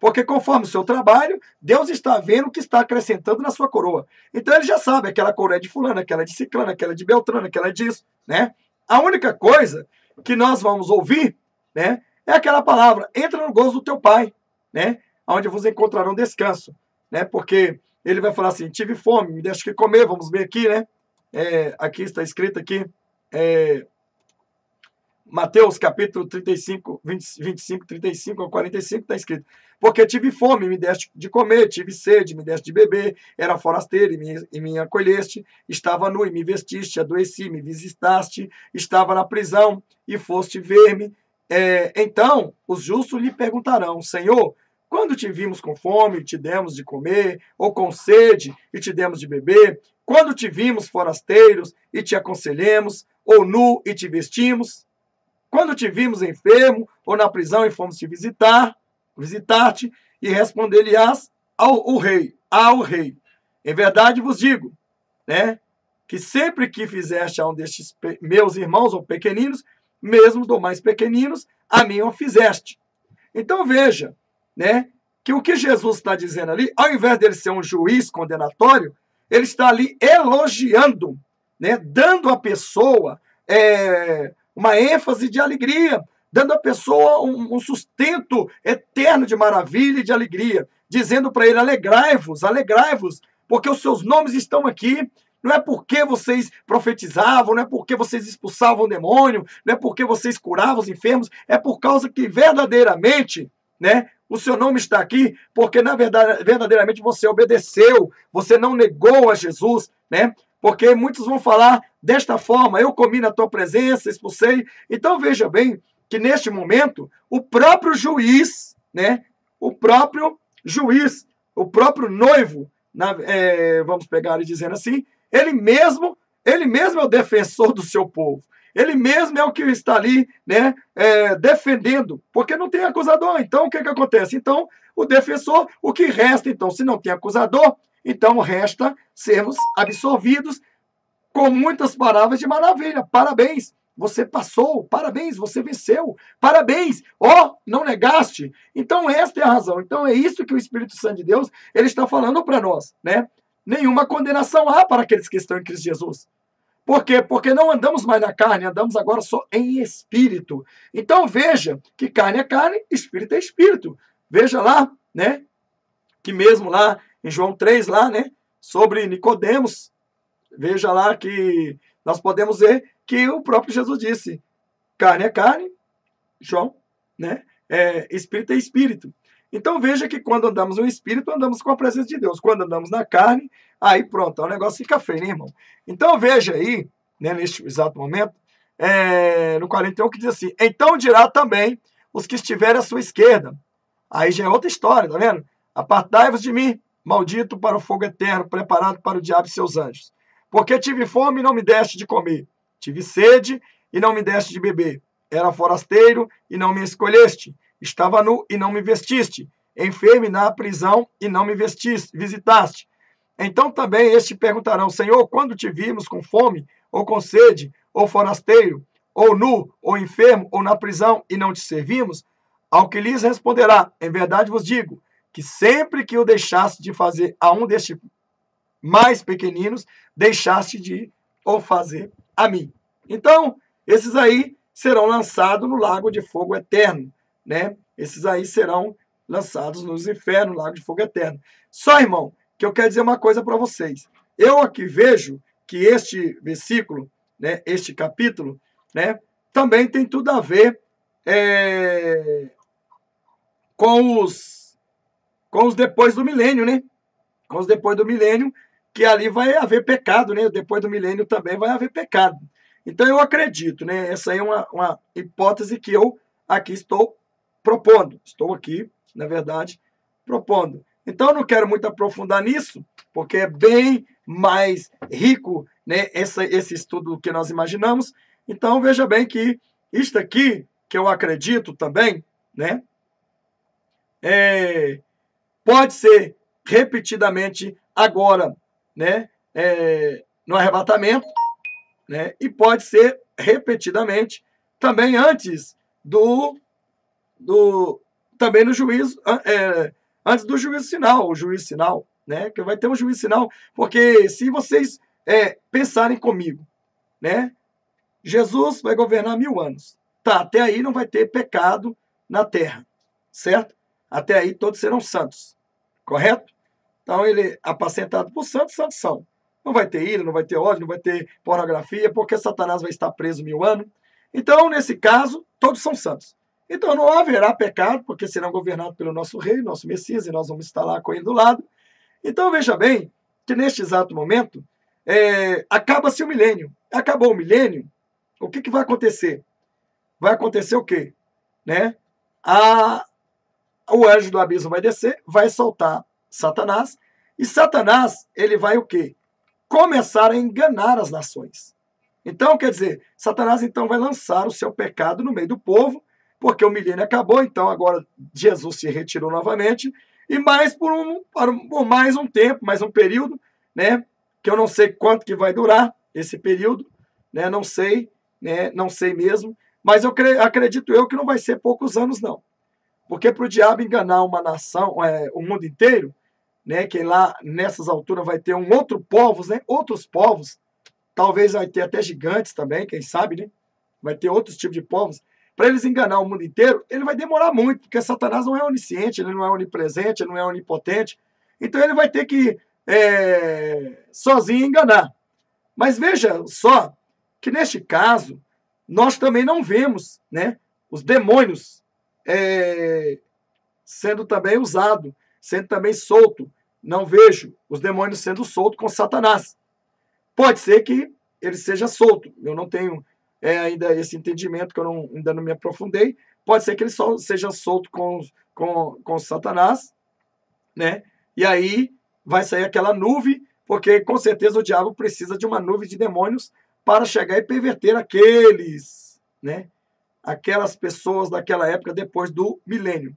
Porque conforme o seu trabalho, Deus está vendo o que está acrescentando na sua coroa. Então ele já sabe, aquela coroa é de fulano, aquela é de ciclano, aquela é de beltrano, aquela é disso, né? A única coisa que nós vamos ouvir, né, é aquela palavra: entra no gozo do teu Pai, né? Onde vos encontrarão descanso, né? Porque ele vai falar assim: tive fome, me deixa que comer. Vamos ver aqui, né? Aqui está escrito aqui, Mateus capítulo 35, 25, 35 ao 45, está escrito: porque tive fome, me deste de comer, tive sede, me deste de beber, era forasteiro e me acolheste, estava nu e me vestiste, adoeci, me visitaste, estava na prisão e foste ver-me. Então os justos lhe perguntarão: Senhor, quando te vimos com fome, te demos de comer, ou com sede, e te demos de beber? Quando te vimos forasteiros, e te aconselhemos, ou nu, e te vestimos? Quando te vimos enfermo ou na prisão e fomos te visitar-te, e responder-lhe-ás ao rei. Em verdade vos digo, né, que sempre que fizeste a um destes meus irmãos ou pequeninos, mesmo do mais pequeninos, a mim o fizeste. Então veja, né, que o que Jesus está dizendo ali, ao invés dele ser um juiz condenatório, ele está ali elogiando, né, dando à pessoa uma ênfase de alegria, dando à pessoa um sustento eterno de maravilha e de alegria, dizendo para ele: alegrai-vos, porque os seus nomes estão aqui. Não é porque vocês profetizavam, não é porque vocês expulsavam o demônio, não é porque vocês curavam os enfermos, é por causa que verdadeiramente, né, o seu nome está aqui, porque na verdade, verdadeiramente você obedeceu, você não negou a Jesus, né? Porque muitos vão falar desta forma: eu comi na tua presença, expulsei. Então veja bem que neste momento o próprio juiz, né, o próprio noivo, vamos pegar ele dizendo assim, ele mesmo é o defensor do seu povo. Ele mesmo é o que está ali, né, defendendo, porque não tem acusador. Então o que acontece? Então o defensor, o que resta então, se não tem acusador, então resta sermos absorvidos com muitas palavras de maravilha. Parabéns, você passou. Parabéns, você venceu. Parabéns, não negaste. Então esta é a razão. Então é isso que o Espírito Santo de Deus ele está falando para nós, né? Nenhuma condenação há para aqueles que estão em Cristo Jesus. Por quê? Porque não andamos mais na carne, andamos agora só em espírito. Então veja que carne é carne, espírito é espírito. Veja lá, né, que mesmo lá em João 3, lá, né, sobre Nicodemos, veja lá que nós podemos ver que o próprio Jesus disse: carne é carne, João, né, espírito é espírito. Então veja que quando andamos no espírito, andamos com a presença de Deus. Quando andamos na carne, aí pronto, o negócio fica feio, né, irmão? Então veja aí, né, neste exato momento, no 41, que diz assim: então dirá também os que estiverem à sua esquerda. Aí já é outra história, tá vendo? Apartai-vos de mim, maldito, para o fogo eterno, preparado para o diabo e seus anjos. Porque tive fome e não me deste de comer. Tive sede e não me deste de beber. Era forasteiro e não me escolheste. Estava nu e não me vestiste. Enfermo e na prisão e não me visitaste. Então também estes perguntarão: Senhor, quando te vimos com fome, ou com sede, ou forasteiro, ou nu, ou enfermo, ou na prisão, e não te servimos? Ao que lhes responderá: em verdade vos digo, que sempre que eu deixasse de fazer a um destes mais pequeninos, deixaste de o fazer a mim. Então, esses aí serão lançados no lago de fogo eterno, né? Esses aí serão lançados nos infernos, no lago de fogo eterno. Só, irmão, que eu quero dizer uma coisa para vocês. Eu aqui vejo que este versículo, né, este capítulo, né, também tem tudo a ver com os depois do milênio, né? Com os depois do milênio, que ali vai haver pecado, né? Depois do milênio também vai haver pecado. Então eu acredito, né? Essa aí é uma hipótese que eu aqui estou propondo. Estou aqui, na verdade, propondo. Então eu não quero muito aprofundar nisso, porque é bem mais rico, né, esse estudo do que nós imaginamos. Então veja bem que isto aqui, que eu acredito também, né, pode ser repetidamente agora, né, no arrebatamento, né, e pode ser repetidamente também antes também no juízo, antes do juízo final, o juízo final, né, que vai ter um juízo final, porque se vocês pensarem comigo, né, Jesus vai governar 1000 anos, tá, até aí não vai ter pecado na terra, certo? Até aí todos serão santos, correto? Então ele é apacentado por santos, santos são. Não vai ter ira, não vai ter ódio, não vai ter pornografia, porque Satanás vai estar preso 1000 anos. Então, nesse caso, todos são santos. Então não haverá pecado, porque serão governados pelo nosso rei, nosso Messias, e nós vamos estar lá com ele do lado. Então veja bem que neste exato momento acaba-se o milênio. Acabou o milênio, o que vai acontecer? Vai acontecer o quê? Né? O anjo do abismo vai descer, vai soltar Satanás, e Satanás, ele vai o quê? Começar a enganar as nações. Então, quer dizer, Satanás então vai lançar o seu pecado no meio do povo, porque o milênio acabou, então agora Jesus se retirou novamente, e mais por mais um tempo, mais um período, né, que eu não sei quanto que vai durar esse período, né, não sei mesmo, mas acredito eu que não vai ser poucos anos, não. Porque para o diabo enganar uma nação, o mundo inteiro, né, que lá nessas alturas vai ter outros povos, talvez vai ter até gigantes também, quem sabe, né? Vai ter outros tipos de povos. Para eles enganar o mundo inteiro, ele vai demorar muito, porque Satanás não é onisciente, ele não é onipresente, ele não é onipotente. Então ele vai ter que sozinho enganar. Mas veja só que neste caso, nós também não vemos, né, os demônios sendo também usado, sendo também solto. Não vejo os demônios sendo soltos com Satanás. Pode ser que ele seja solto. Eu não tenho ainda esse entendimento, que eu ainda não me aprofundei. Pode ser que ele só seja solto com Satanás, né? E aí vai sair aquela nuvem, porque com certeza o diabo precisa de uma nuvem de demônios para chegar e perverter né? Aquelas pessoas daquela época depois do milênio.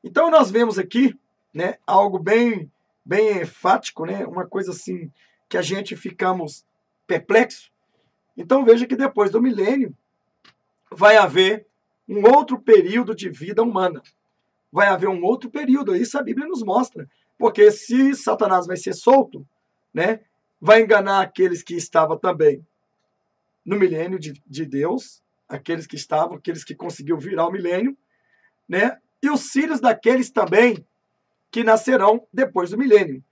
Então nós vemos aqui, né, algo bem enfático, né, uma coisa assim que a gente ficamos perplexo. Então veja que depois do milênio vai haver um outro período de vida humana. Vai haver um outro período, isso a Bíblia nos mostra. Porque se Satanás vai ser solto, né, vai enganar aqueles que estavam também no milênio de Deus, aqueles que conseguiu virar o milênio, né, e os filhos daqueles também que nascerão depois do milênio,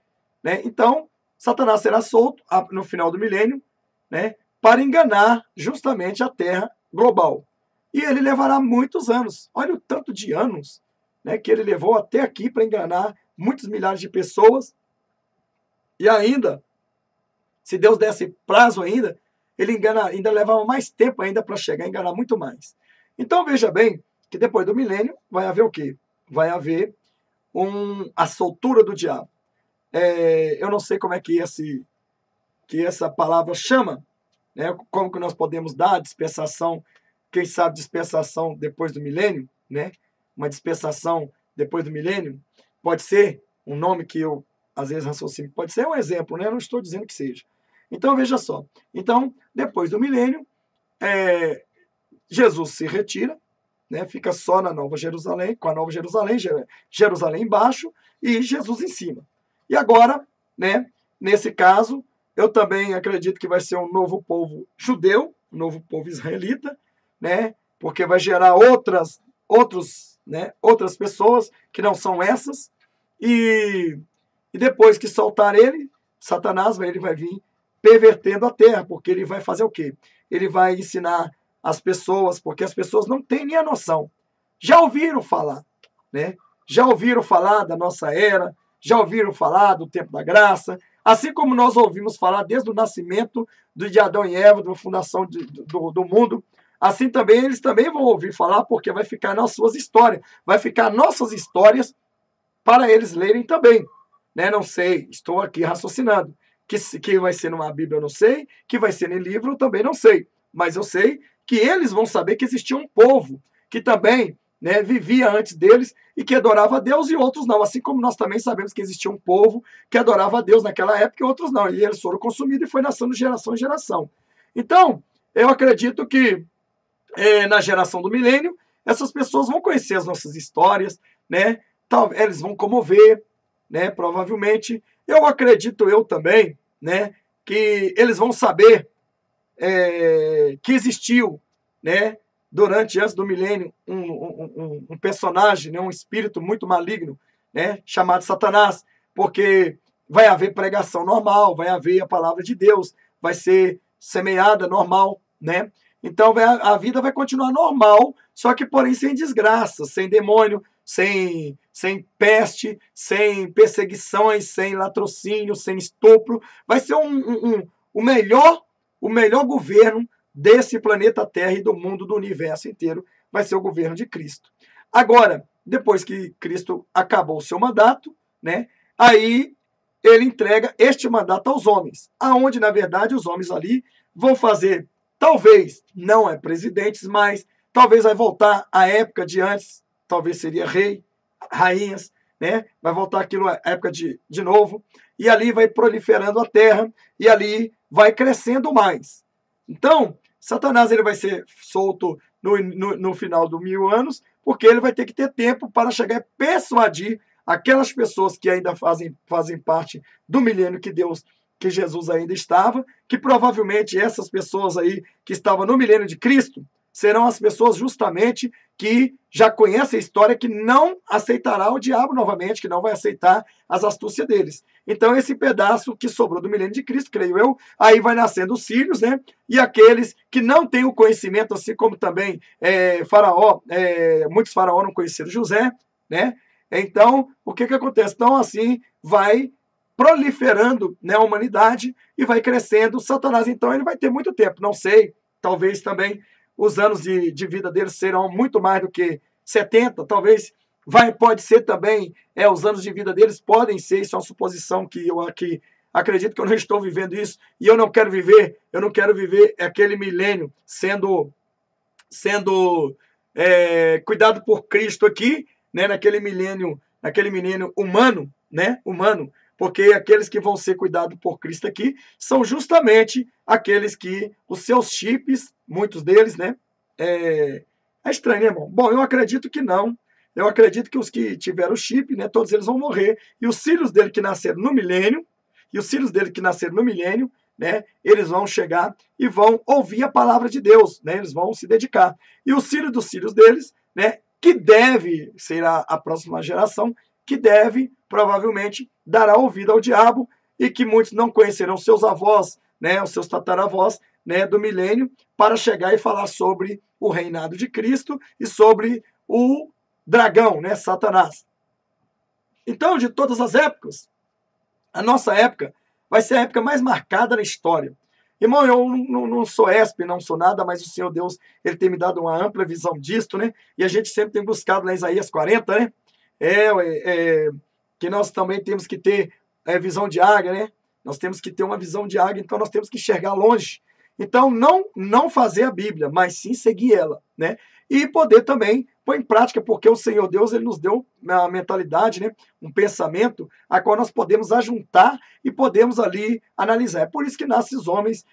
né? Então, Satanás será solto no final do milênio, né, para enganar justamente a Terra global. E ele levará muitos anos. Olha o tanto de anos, né, que ele levou até aqui para enganar muitos milhares de pessoas. E ainda, se Deus desse prazo ainda, ele ainda levava mais tempo ainda para chegar a enganar muito mais. Então veja bem que depois do milênio vai haver o quê? Vai haver a soltura do diabo. Eu não sei como é que essa palavra chama, né? Como que nós podemos dar a dispensação, quem sabe dispensação depois do milênio, né? Uma dispensação depois do milênio, pode ser um nome que eu às vezes raciocínio, pode ser um exemplo, né? Eu não estou dizendo que seja. Então veja só, então depois do milênio, Jesus se retira, né, fica só na Nova Jerusalém, com a Nova Jerusalém, Jerusalém embaixo e Jesus em cima. E agora, né, nesse caso, eu também acredito que vai ser um novo povo judeu, um novo povo israelita, né, porque vai gerar outras pessoas que não são essas, e depois que soltar ele, Satanás ele vai vir pervertendo a terra, porque ele vai fazer o quê? Ele vai ensinar as pessoas, porque as pessoas não têm nem a noção. Já ouviram falar, né? Já ouviram falar da nossa era, já ouviram falar do tempo da graça, Assim como nós ouvimos falar desde o nascimento de Adão e Eva, da fundação do mundo, assim também eles também vão ouvir falar, porque vai ficar nas suas histórias, vai ficar nossas histórias para eles lerem também. Né? Não sei, estou aqui raciocinando. Que vai ser numa Bíblia, eu não sei, que vai ser em livro, eu também não sei. Mas eu sei que eles vão saber que existia um povo que também, né, vivia antes deles e que adorava a Deus e outros não. Assim como nós também sabemos que existia um povo que adorava a Deus naquela época e outros não. E eles foram consumidos e foi nascendo geração em geração. Então, eu acredito que na geração do milênio, essas pessoas vão conhecer as nossas histórias, né? Eles vão comover, né? Provavelmente. Eu acredito eu também, né? Que eles vão saber que existiu, né? Antes do milênio, um personagem, né, um espírito muito maligno, né? Chamado Satanás, porque vai haver pregação normal, vai haver a palavra de Deus, vai ser semeada normal, né? Então a vida vai continuar normal, só que porém sem desgraça, sem demônio, sem peste, sem perseguições, sem latrocínio, sem estupro. Vai ser o melhor governo desse planeta Terra e do mundo, do universo inteiro, vai ser o governo de Cristo. Agora, depois que Cristo acabou o seu mandato, né, aí ele entrega este mandato aos homens, aonde, na verdade, os homens ali vão fazer, talvez, não é presidentes, mas talvez vai voltar à época de antes, talvez seria rei, rainhas, né? Vai voltar aquilo à época de novo, e ali vai proliferando a terra, e ali vai crescendo mais. Então, Satanás ele vai ser solto no final do 1000 anos, porque ele vai ter que ter tempo para chegar a persuadir aquelas pessoas que ainda fazem parte do milênio que Jesus ainda estava, que provavelmente essas pessoas aí que estavam no milênio de Cristo serão as pessoas justamente que já conhecem a história, que não aceitará o diabo novamente, que não vai aceitar as astúcias deles. Então, esse pedaço que sobrou do milênio de Cristo, creio eu, aí vai nascendo os filhos, né? E aqueles que não têm o conhecimento, assim como também Faraó, muitos faraó não conheceram José, né? Então, o que acontece? Então, assim, vai proliferando, né, a humanidade e vai crescendo. Satanás, então, ele vai ter muito tempo. Não sei, talvez também os anos de vida dele serão muito mais do que 70, talvez pode ser também, os anos de vida deles podem ser, isso é uma suposição que eu aqui acredito que eu não estou vivendo isso, e eu não quero viver aquele milênio sendo cuidado por Cristo aqui, né, naquele milênio humano, né, humano, porque aqueles que vão ser cuidados por Cristo aqui são justamente aqueles que os seus chips, muitos deles, né, é estranho, né, irmão? Bom, eu acredito que não. Eu acredito que os que tiveram chip, né, todos eles vão morrer. E os filhos dele que nasceram no milênio, né, eles vão chegar e vão ouvir a palavra de Deus, né, eles vão se dedicar. E os filhos dos filhos deles, né, que deve ser a próxima geração, que deve, provavelmente, dará ouvido ao diabo, e que muitos não conhecerão seus avós, né, os seus tataravós, né, do milênio, para chegar e falar sobre o reinado de Cristo e sobre o dragão, né, Satanás. Então, de todas as épocas, a nossa época vai ser a época mais marcada na história. Irmão, eu não sou ESP, não sou nada, mas o Senhor Deus, ele tem me dado uma ampla visão disto, né? E a gente sempre tem buscado lá em Isaías 40, né? Que nós também temos que ter visão de águia, né? Nós temos que ter uma visão de águia, então nós temos que enxergar longe. Então, não fazer a Bíblia, mas sim seguir ela, né? E poder também pôr em prática, porque o Senhor Deus, ele nos deu uma mentalidade, né? Um pensamento, a qual nós podemos ajuntar e podemos ali analisar. É por isso que nascem os homens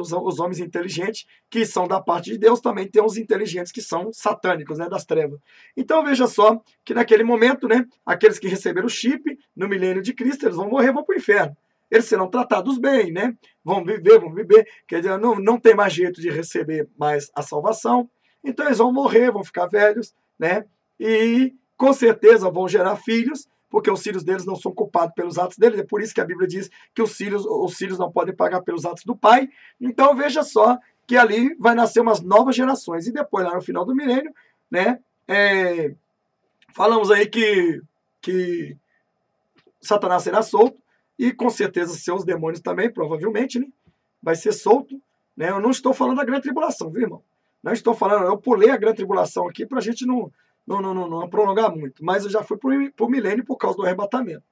os homens inteligentes, que são da parte de Deus, também tem os inteligentes que são satânicos, né? Das trevas. Então, veja só que naquele momento, né? Aqueles que receberam o chip no milênio de Cristo, eles vão morrer, vão para o inferno. Eles serão tratados bem, né? Vão viver. Quer dizer, não tem mais jeito de receber mais a salvação. Então eles vão morrer, vão ficar velhos, né? E com certeza vão gerar filhos, porque os filhos deles não são culpados pelos atos deles. É por isso que a Bíblia diz que os filhos não podem pagar pelos atos do pai. Então veja só que ali vai nascer umas novas gerações. E depois, lá no final do milênio, né? Falamos aí que Satanás será solto. e com certeza seus demônios também, provavelmente, né? Vai ser solto, né? Eu não estou falando da grande tribulação, viu, irmão? Não estou falando, eu pulei a grande tribulação aqui para a gente não prolongar muito, mas eu já fui para o milênio por causa do arrebatamento,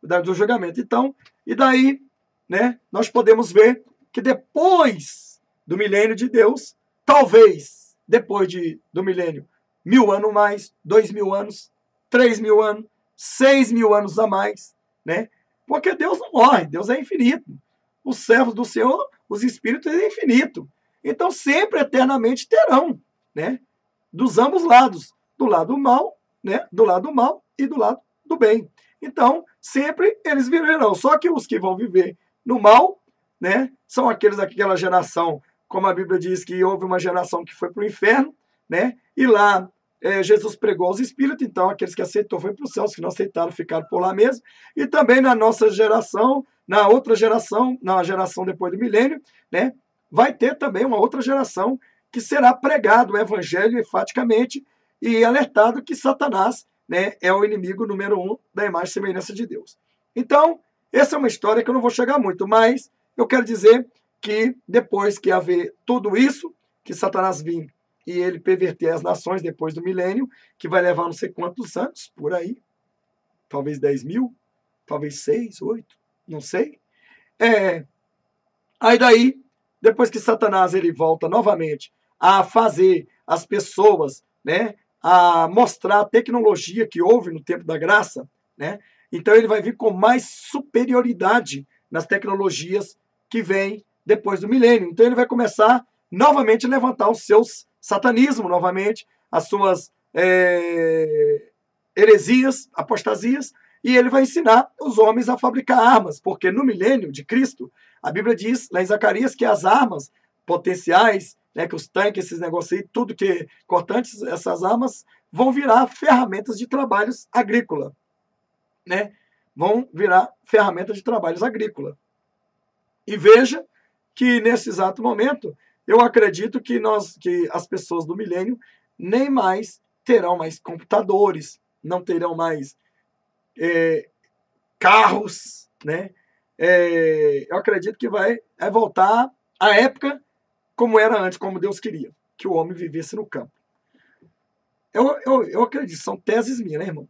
do julgamento. Então, e daí, né, nós podemos ver que depois do milênio de Deus, talvez depois do milênio, 1000 anos mais, 2000 anos, 3000 anos, 6000 anos a mais, né? Porque Deus não morre, Deus é infinito. Os servos do Senhor, os espíritos é infinito. Então sempre eternamente terão, né? Dos ambos lados, do lado mal, né? Do lado mal e do lado do bem. Então sempre eles viverão. Só que os que vão viver no mal, né? São aqueles daquela geração, como a Bíblia diz que houve uma geração que foi para o inferno, né? E lá Jesus pregou aos espíritos, então aqueles que aceitou foi para o céu, os que não aceitaram ficaram por lá mesmo. E também na nossa geração, na outra geração, na geração depois do milênio, né? Vai ter também uma outra geração que será pregado o evangelho enfaticamente e alertado que Satanás, né, é o inimigo número 1 da imagem e semelhança de Deus. Então, essa é uma história que eu não vou chegar muito, mas eu quero dizer que depois que haver tudo isso, que Satanás vir e ele perverter as nações depois do milênio, que vai levar não sei quantos anos, por aí, talvez 10.000, talvez 6, 8, não sei. Aí daí, depois que Satanás ele volta novamente a fazer as pessoas, né, a mostrar a tecnologia que houve no tempo da graça, né, então ele vai vir com mais superioridade nas tecnologias que vem depois do milênio. Então ele vai começar novamente a levantar os seus satanismo, novamente, as suas heresias, apostasias, e ele vai ensinar os homens a fabricar armas, porque no milênio de Cristo, a Bíblia diz lá em Zacarias que as armas potenciais, né, que os tanques, esses negócios aí, tudo que é cortantes, essas armas vão virar ferramentas de trabalhos agrícola, né? Vão virar ferramentas de trabalhos agrícola. E veja que nesse exato momento, eu acredito que as pessoas do milênio nem mais terão mais computadores, não terão mais carros, né? Eu acredito que vai voltar à época como era antes, como Deus queria, que o homem vivesse no campo. Eu acredito, são teses minhas, né, irmão?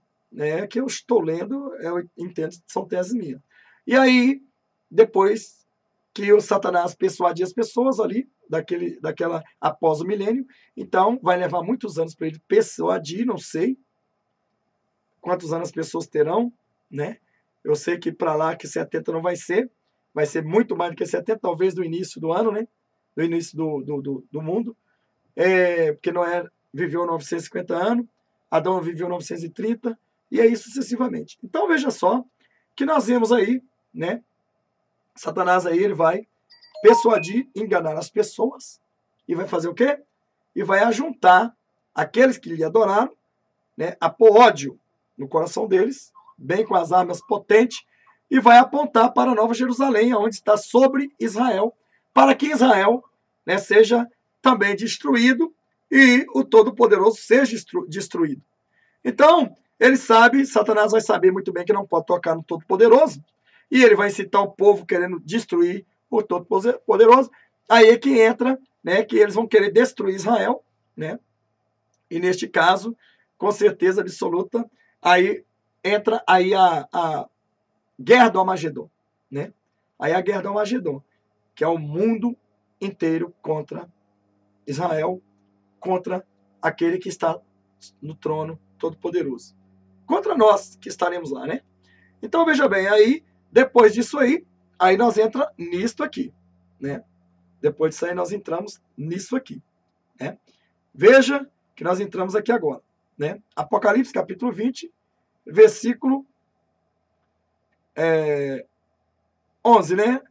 Que eu estou lendo, eu entendo que são teses minhas. E aí, depois que o Satanás persuadia as pessoas ali, daquela após o milênio, então vai levar muitos anos para ele persuadir, não sei quantos anos as pessoas terão, né? Eu sei que para lá que 70 não vai ser muito mais do que 70, talvez do início do ano, né? Do início do mundo, porque Noé viveu 950 anos, Adão viveu 930, e aí sucessivamente. Então veja só que nós vemos aí, né? Satanás aí ele vai persuadir, enganar as pessoas, e vai fazer o quê? E vai ajuntar aqueles que lhe adoraram, né? A pôr ódio no coração deles, bem com as armas potentes, e vai apontar para a Nova Jerusalém, onde está sobre Israel, para que Israel, né, seja também destruído e o Todo-Poderoso seja destruído. Então, ele sabe, Satanás vai saber muito bem que não pode tocar no Todo-Poderoso, e ele vai incitar o povo querendo destruir o Todo-Poderoso. Aí é que entra, né, que eles vão querer destruir Israel, né? E neste caso, com certeza absoluta, aí entra aí a guerra do Armagedon, né? Aí a guerra do Armagedon, que é o mundo inteiro contra Israel, contra aquele que está no trono todo-poderoso. Contra nós que estaremos lá, né? Então veja bem, aí depois disso aí nós entra nisto aqui, né? Depois disso aí nós entramos nisso aqui, né? Veja que nós entramos aqui agora, né? Apocalipse capítulo 20, versículo 11, né?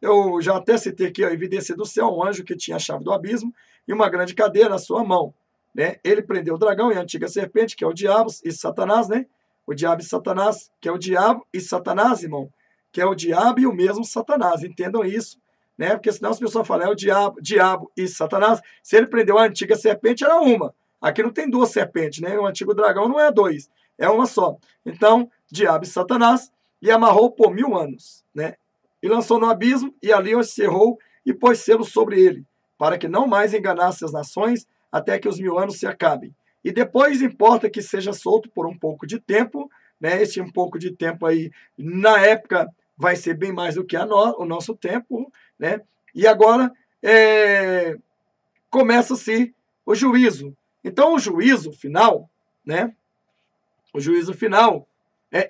Eu já até citei aqui a evidência do céu, um anjo que tinha a chave do abismo e uma grande cadeira na sua mão, né? Ele prendeu o dragão e a antiga serpente, que é o diabo e Satanás, né? O diabo e Satanás, que é o diabo e Satanás, irmão, que é o diabo e o mesmo Satanás. Entendam isso, né? Porque senão as pessoas falam, é o diabo e Satanás. Se ele prendeu a antiga serpente, era uma. Aqui não tem duas serpentes, né? O antigo dragão não é dois, é uma só. Então, diabo e Satanás. e amarrou por 1000 anos, né? E lançou no abismo, e ali o encerrou, e pôs selo sobre ele, para que não mais enganasse as nações, até que os 1000 anos se acabem. E depois importa que seja solto por um pouco de tempo, né? Esse um pouco de tempo aí, na época, vai ser bem mais do que o nosso tempo, né? E agora começa-se o juízo. Então, o juízo final, né? O juízo final,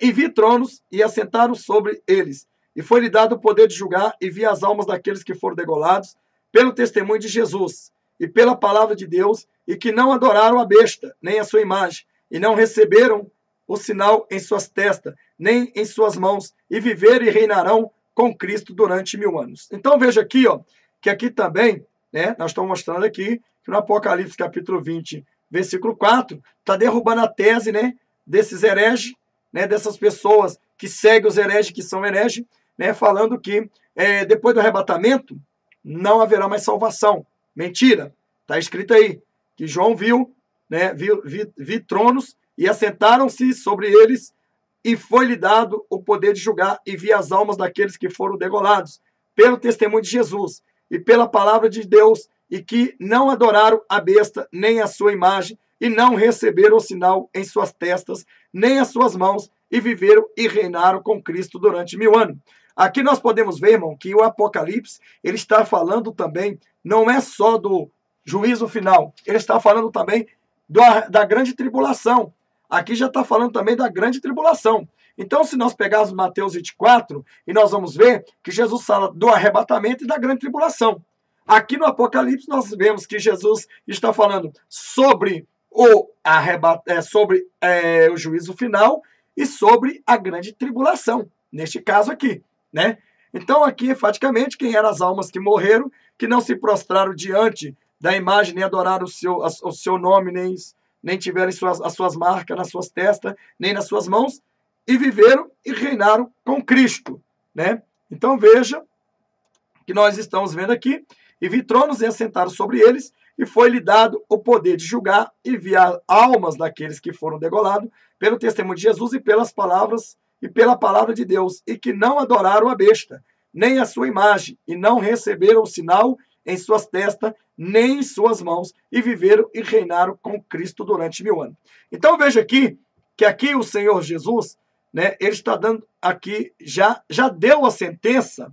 e vi tronos e assentaram sobre eles. E foi-lhe dado o poder de julgar e vi as almas daqueles que foram degolados pelo testemunho de Jesus e pela palavra de Deus, e que não adoraram a besta, nem a sua imagem, e não receberam o sinal em suas testas, nem em suas mãos, e viveram e reinarão com Cristo durante 1000 anos. Então veja aqui, ó, que aqui também, né, nós estamos mostrando aqui que no Apocalipse capítulo 20, versículo 4, está derrubando a tese, né, desses hereges, né, dessas pessoas que seguem os hereges, que são hereges, né, falando que depois do arrebatamento não haverá mais salvação. Mentira. Está escrito aí que João viu, né, vi tronos e assentaram-se sobre eles, e foi-lhe dado o poder de julgar, e vi as almas daqueles que foram degolados pelo testemunho de Jesus e pela palavra de Deus, e que não adoraram a besta nem a sua imagem, e não receberam o sinal em suas testas, nem as suas mãos, e viveram e reinaram com Cristo durante 1000 anos. Aqui nós podemos ver, irmão, que o Apocalipse, ele está falando também, não é só do juízo final, ele está falando também da grande tribulação. Aqui já está falando também da grande tribulação. Então, se nós pegarmos Mateus 24, e nós vamos ver que Jesus fala do arrebatamento e da grande tribulação. Aqui no Apocalipse, nós vemos que Jesus está falando sobre o juízo final e sobre a grande tribulação, neste caso aqui, né? Então, aqui, enfaticamente, quem eram as almas que morreram, que não se prostraram diante da imagem, nem adoraram o seu nome, nem tiveram as suas marcas nas suas testas, nem nas suas mãos, e viveram e reinaram com Cristo, né? Então, veja que nós estamos vendo aqui, e vi tronos e assentaram sobre eles, e foi-lhe dado o poder de julgar e enviar almas daqueles que foram degolados pelo testemunho de Jesus e pelas palavras e pela palavra de Deus, e que não adoraram a besta, nem a sua imagem, e não receberam o sinal em suas testas, nem em suas mãos, e viveram e reinaram com Cristo durante 1000 anos. Então veja aqui, que aqui o Senhor Jesus, né, ele está dando aqui, já deu a sentença,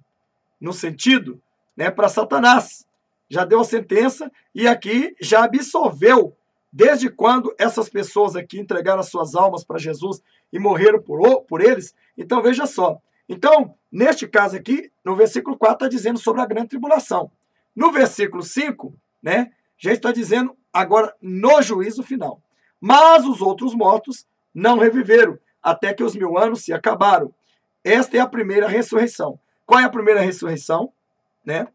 no sentido, né, para Satanás. Já deu a sentença e aqui já absolveu, desde quando essas pessoas aqui entregaram as suas almas para Jesus e morreram por eles. Então, veja só. Então, neste caso aqui, no versículo 4 está dizendo sobre a grande tribulação. No versículo 5, né, já está dizendo agora no juízo final. Mas os outros mortos não reviveram, até que os 1000 anos se acabaram. Esta é a primeira ressurreição. Qual é a primeira ressurreição? Né?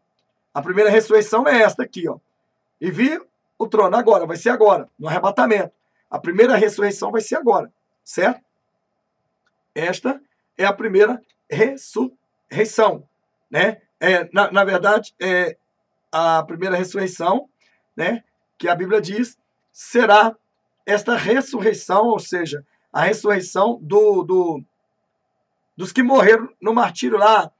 A primeira ressurreição é esta aqui, ó. E vi o trono agora, vai ser agora, no arrebatamento. A primeira ressurreição vai ser agora, certo? Esta é a primeira ressurreição, né? Na verdade, a primeira ressurreição, né? Que a Bíblia diz, será esta ressurreição, ou seja, a ressurreição dos que morreram no martírio lá,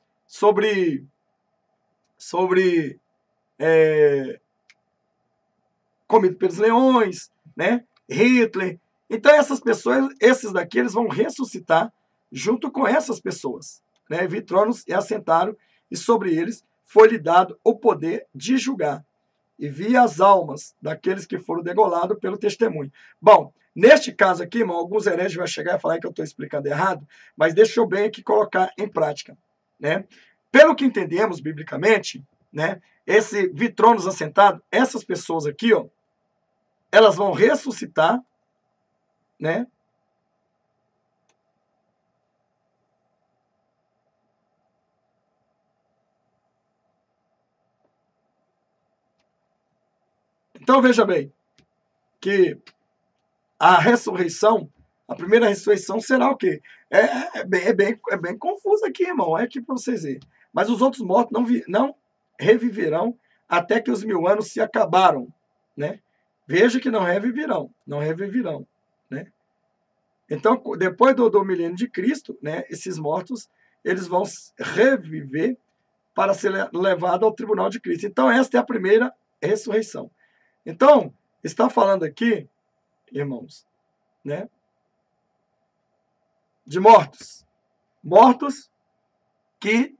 comido pelos leões, né? Hitler. Então essas pessoas, esses daqui, eles vão ressuscitar junto com essas pessoas, né? Vi tronos e assentaram, e sobre eles foi-lhe dado o poder de julgar. E vi as almas daqueles que foram degolados pelo testemunho. Bom, neste caso aqui, irmão, alguns hereges vão chegar e falar que eu estou explicando errado, mas deixa eu bem aqui colocar em prática, né? Pelo que entendemos biblicamente, né, esse vitronos assentado, essas pessoas aqui, ó, elas vão ressuscitar, né? Então veja bem que a ressurreição, a primeira ressurreição será o quê? É bem confuso aqui, irmão. É aqui para vocês verem. Mas os outros mortos não reviverão até que os 1000 anos se acabaram, né? Veja que não reviverão, né? Então, depois do milênio de Cristo, né, esses mortos, eles vão reviver para ser levado ao tribunal de Cristo. Então, esta é a primeira ressurreição. Então, está falando aqui, irmãos, né, de mortos. Mortos que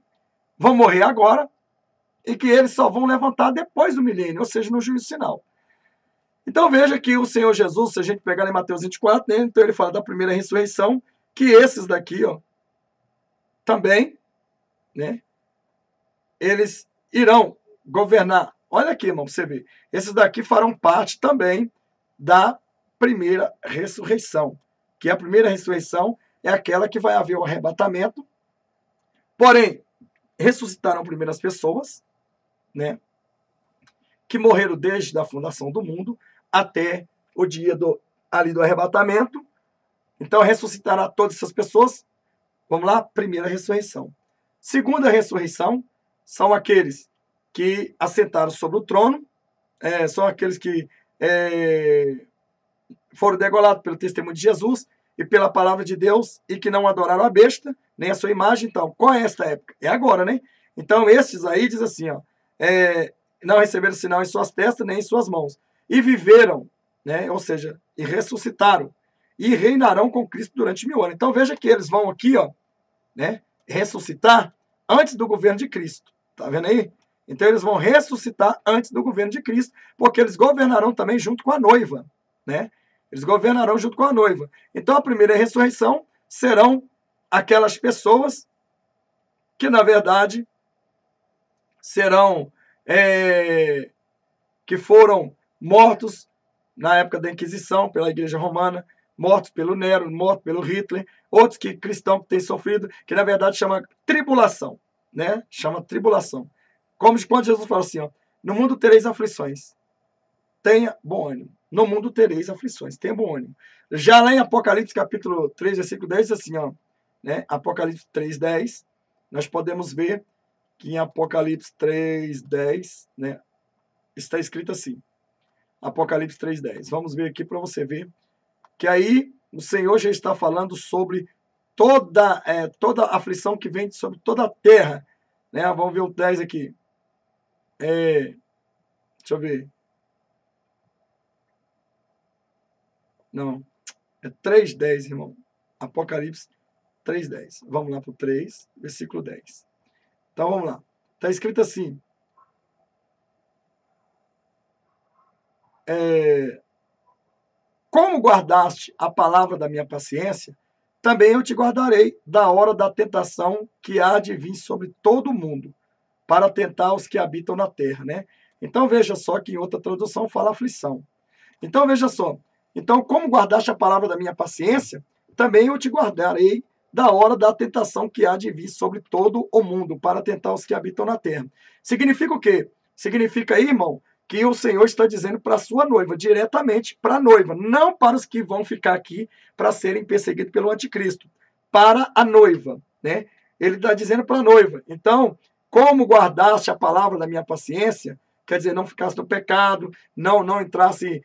vão morrer agora e que eles só vão levantar depois do milênio, ou seja, no juízo final. Então veja que o Senhor Jesus, se a gente pegar em Mateus 24, né, então ele fala da primeira ressurreição, que esses daqui, ó, também, né, eles irão governar. Olha aqui, irmão, pra você ver. Esses daqui farão parte também da primeira ressurreição, que a primeira ressurreição é aquela que vai haver o arrebatamento, porém, ressuscitaram primeiro as pessoas, né, que morreram desde a fundação do mundo até o dia do arrebatamento. Então, ressuscitará todas essas pessoas. Vamos lá? Primeira ressurreição. Segunda ressurreição são aqueles que assentaram sobre o trono, são aqueles que foram degolados pelo testemunho de Jesus e pela palavra de Deus e que não adoraram a besta, nem a sua imagem. Então, qual é esta época? É agora, né? Então, estes aí diz assim, ó, não receberam sinal em suas testas nem em suas mãos. E viveram, né? Ou seja, e ressuscitaram. E reinarão com Cristo durante 1000 anos. Então, veja que eles vão aqui, ó, né, ressuscitar antes do governo de Cristo. Tá vendo aí? Então, eles vão ressuscitar antes do governo de Cristo, porque eles governarão também junto com a noiva, né? Eles governarão junto com a noiva. Então, a primeira ressurreição serão aquelas pessoas que, na verdade, serão que foram mortos na época da Inquisição pela Igreja Romana, mortos pelo Nero, mortos pelo Hitler, outros que cristãos que têm sofrido, que na verdade chama tribulação, né? Chama tribulação. Como quando Jesus fala assim, ó, no mundo tereis aflições, tenha bom ânimo. No mundo tereis aflições, tenha bom ânimo. Já lá em Apocalipse capítulo 3, versículo 10, assim, ó, né? Apocalipse 3, 10, nós podemos ver que em Apocalipse 3, 10, né, está escrito assim, Apocalipse 3, 10. Vamos ver aqui para você ver que aí o Senhor já está falando sobre toda a aflição que vem sobre toda a terra, né? Vamos ver o 10 aqui. Deixa eu ver. Não, é 3:10, irmão. Apocalipse 3:10. Vamos lá para o 3, versículo 10. Então vamos lá. Está escrito assim. Como guardaste a palavra da minha paciência, também eu te guardarei da hora da tentação que há de vir sobre todo o mundo, para tentar os que habitam na terra, né? Então veja só que em outra tradução fala aflição. Então veja só. Então, como guardaste a palavra da minha paciência, também eu te guardarei da hora da tentação que há de vir sobre todo o mundo, para tentar os que habitam na terra. Significa o quê? Significa aí, irmão, que o Senhor está dizendo para a sua noiva, diretamente para a noiva, não para os que vão ficar aqui para serem perseguidos pelo anticristo, para a noiva, né? Ele está dizendo para a noiva. Então, como guardaste a palavra da minha paciência, quer dizer, não ficasse no pecado, não entrasse